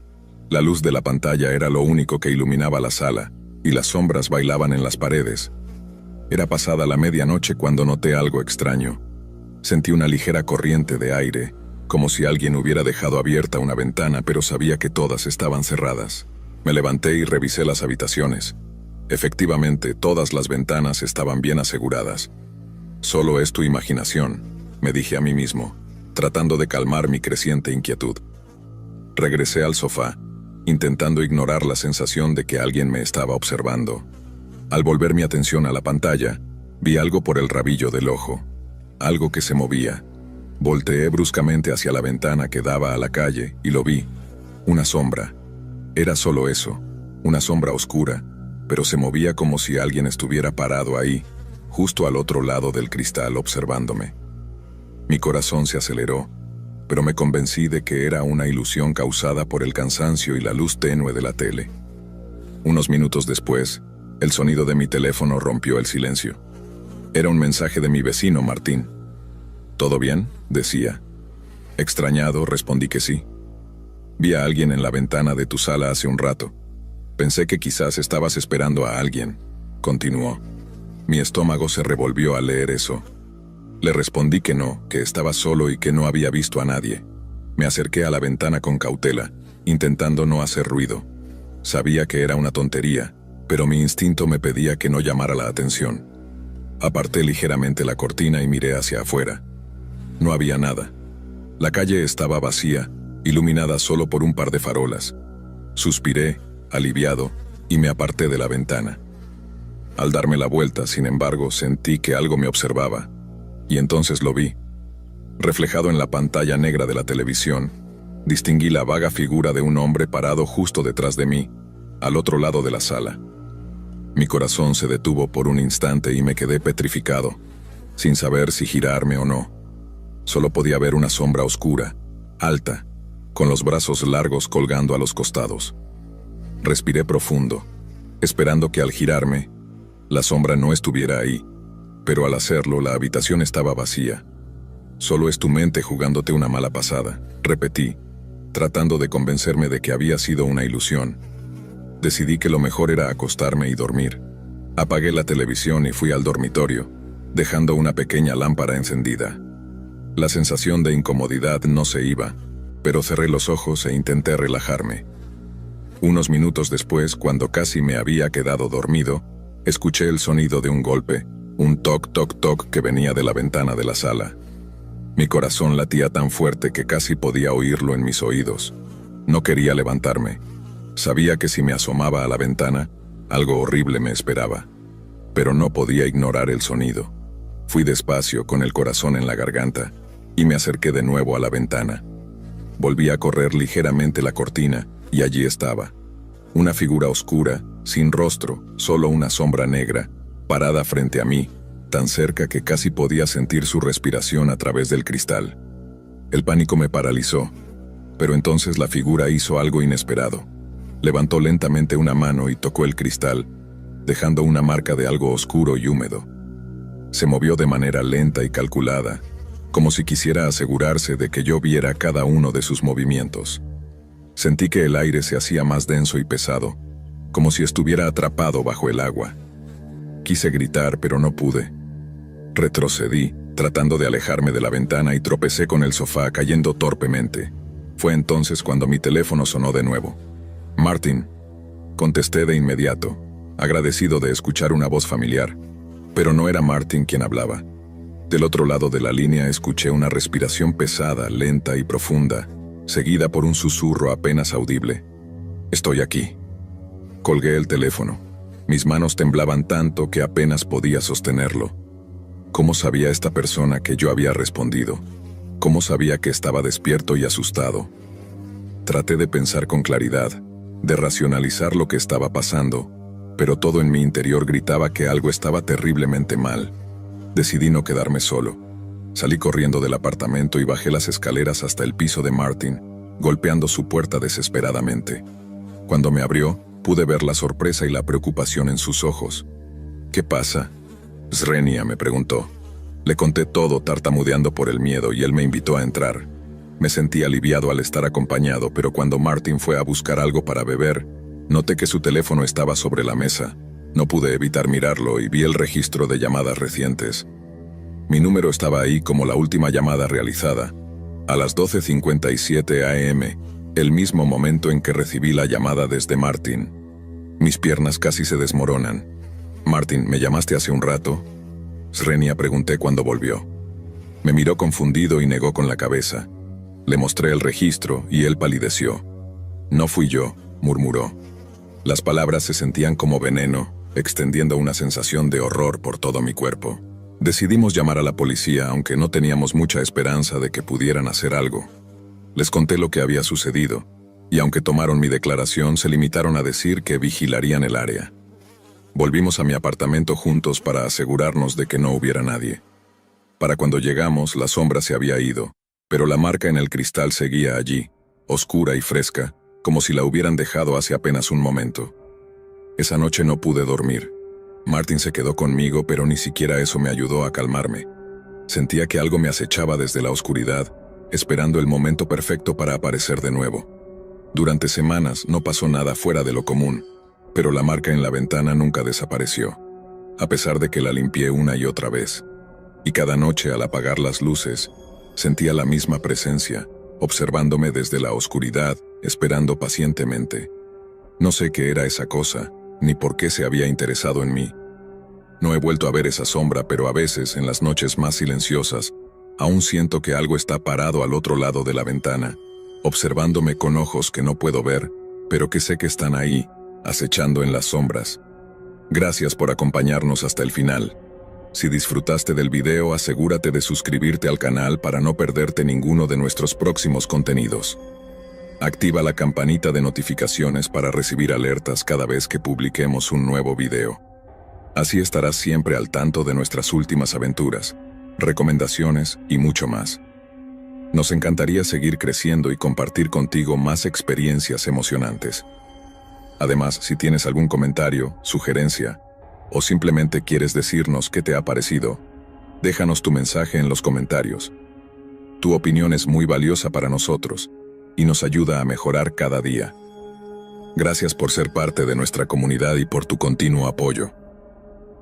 A: La luz de la pantalla era lo único que iluminaba la sala, y las sombras bailaban en las paredes. Era pasada la medianoche cuando noté algo extraño. Sentí una ligera corriente de aire, como si alguien hubiera dejado abierta una ventana, pero sabía que todas estaban cerradas. Me levanté y revisé las habitaciones. Efectivamente, todas las ventanas estaban bien aseguradas. Solo es tu imaginación, me dije a mí mismo, tratando de calmar mi creciente inquietud. Regresé al sofá, intentando ignorar la sensación de que alguien me estaba observando. Al volver mi atención a la pantalla, vi algo por el rabillo del ojo, algo que se movía. Volteé bruscamente hacia la ventana que daba a la calle y lo vi. Una sombra. Era solo eso, una sombra oscura, pero se movía como si alguien estuviera parado ahí, justo al otro lado del cristal observándome. Mi corazón se aceleró, pero me convencí de que era una ilusión causada por el cansancio y la luz tenue de la tele. Unos minutos después, el sonido de mi teléfono rompió el silencio. Era un mensaje de mi vecino Martín. ¿Todo bien?, decía. Extrañado, respondí que sí. Vi a alguien en la ventana de tu sala hace un rato. Pensé que quizás estabas esperando a alguien, continuó. Mi estómago se revolvió al leer eso. Le respondí que no, que estaba solo y que no había visto a nadie. Me acerqué a la ventana con cautela, intentando no hacer ruido. Sabía que era una tontería, pero mi instinto me pedía que no llamara la atención. Aparté ligeramente la cortina y miré hacia afuera. No había nada. La calle estaba vacía, iluminada solo por un par de farolas. Suspiré, aliviado, y me aparté de la ventana. Al darme la vuelta, sin embargo, sentí que algo me observaba, y entonces lo vi. Reflejado en la pantalla negra de la televisión, distinguí la vaga figura de un hombre parado justo detrás de mí, al otro lado de la sala. Mi corazón se detuvo por un instante y me quedé petrificado, sin saber si girarme o no. Solo podía ver una sombra oscura, alta, con los brazos largos colgando a los costados. Respiré profundo, esperando que al girarme, la sombra no estuviera ahí, pero al hacerlo la habitación estaba vacía. Solo es tu mente jugándote una mala pasada, repetí, tratando de convencerme de que había sido una ilusión. Decidí que lo mejor era acostarme y dormir. Apagué la televisión y fui al dormitorio, dejando una pequeña lámpara encendida. La sensación de incomodidad no se iba, pero cerré los ojos e intenté relajarme. Unos minutos después, cuando casi me había quedado dormido, escuché el sonido de un golpe, un toc toc toc que venía de la ventana de la sala. Mi corazón latía tan fuerte que casi podía oírlo en mis oídos. No quería levantarme. Sabía que si me asomaba a la ventana, algo horrible me esperaba, pero no podía ignorar el sonido. Fui despacio, con el corazón en la garganta, y me acerqué de nuevo a la ventana. Volví a correr ligeramente la cortina, y allí estaba. Una figura oscura, sin rostro, solo una sombra negra, parada frente a mí, tan cerca que casi podía sentir su respiración a través del cristal. El pánico me paralizó, pero entonces la figura hizo algo inesperado. Levantó lentamente una mano y tocó el cristal, dejando una marca de algo oscuro y húmedo. Se movió de manera lenta y calculada, como si quisiera asegurarse de que yo viera cada uno de sus movimientos. Sentí que el aire se hacía más denso y pesado, como si estuviera atrapado bajo el agua. Quise gritar, pero no pude. Retrocedí, tratando de alejarme de la ventana, y tropecé con el sofá, cayendo torpemente. Fue entonces cuando mi teléfono sonó de nuevo. «Martin», contesté de inmediato, agradecido de escuchar una voz familiar, pero no era Martin quien hablaba. Del otro lado de la línea escuché una respiración pesada, lenta y profunda, seguida por un susurro apenas audible. «Estoy aquí». Colgué el teléfono. Mis manos temblaban tanto que apenas podía sostenerlo. ¿Cómo sabía esta persona que yo había respondido? ¿Cómo sabía que estaba despierto y asustado? Traté de pensar con claridad, de racionalizar lo que estaba pasando, pero todo en mi interior gritaba que algo estaba terriblemente mal. Decidí no quedarme solo. Salí corriendo del apartamento y bajé las escaleras hasta el piso de Martin, golpeando su puerta desesperadamente. Cuando me abrió, pude ver la sorpresa y la preocupación en sus ojos. «¿Qué pasa?» «Srenia», me preguntó. Le conté todo, tartamudeando por el miedo, y él me invitó a entrar. Me sentí aliviado al estar acompañado, pero cuando Martin fue a buscar algo para beber, noté que su teléfono estaba sobre la mesa. No pude evitar mirarlo y vi el registro de llamadas recientes. Mi número estaba ahí como la última llamada realizada, a las 12:57 am, el mismo momento en que recibí la llamada desde Martin. Mis piernas casi se desmoronan. «Martin, ¿me llamaste hace un rato?» «Srenia», pregunté cuando volvió. Me miró confundido y negó con la cabeza. Le mostré el registro y él palideció. «No fui yo», murmuró. Las palabras se sentían como veneno, extendiendo una sensación de horror por todo mi cuerpo. Decidimos llamar a la policía, aunque no teníamos mucha esperanza de que pudieran hacer algo. Les conté lo que había sucedido, y aunque tomaron mi declaración, se limitaron a decir que vigilarían el área. Volvimos a mi apartamento juntos para asegurarnos de que no hubiera nadie. Para cuando llegamos, la sombra se había ido, pero la marca en el cristal seguía allí, oscura y fresca, como si la hubieran dejado hace apenas un momento. Esa noche no pude dormir. Martin se quedó conmigo, pero ni siquiera eso me ayudó a calmarme. Sentía que algo me acechaba desde la oscuridad, esperando el momento perfecto para aparecer de nuevo. Durante semanas no pasó nada fuera de lo común, pero la marca en la ventana nunca desapareció, a pesar de que la limpié una y otra vez. Y cada noche, al apagar las luces, sentía la misma presencia, observándome desde la oscuridad, esperando pacientemente. No sé qué era esa cosa, ni por qué se había interesado en mí. No he vuelto a ver esa sombra, pero a veces, en las noches más silenciosas, aún siento que algo está parado al otro lado de la ventana, observándome con ojos que no puedo ver, pero que sé que están ahí, acechando en las sombras. Gracias por acompañarnos hasta el final. Si disfrutaste del video, asegúrate de suscribirte al canal para no perderte ninguno de nuestros próximos contenidos. Activa la campanita de notificaciones para recibir alertas cada vez que publiquemos un nuevo video. Así estarás siempre al tanto de nuestras últimas aventuras, recomendaciones y mucho más. Nos encantaría seguir creciendo y compartir contigo más experiencias emocionantes. Además, si tienes algún comentario, sugerencia, o simplemente quieres decirnos qué te ha parecido, déjanos tu mensaje en los comentarios. Tu opinión es muy valiosa para nosotros y nos ayuda a mejorar cada día. Gracias por ser parte de nuestra comunidad y por tu continuo apoyo.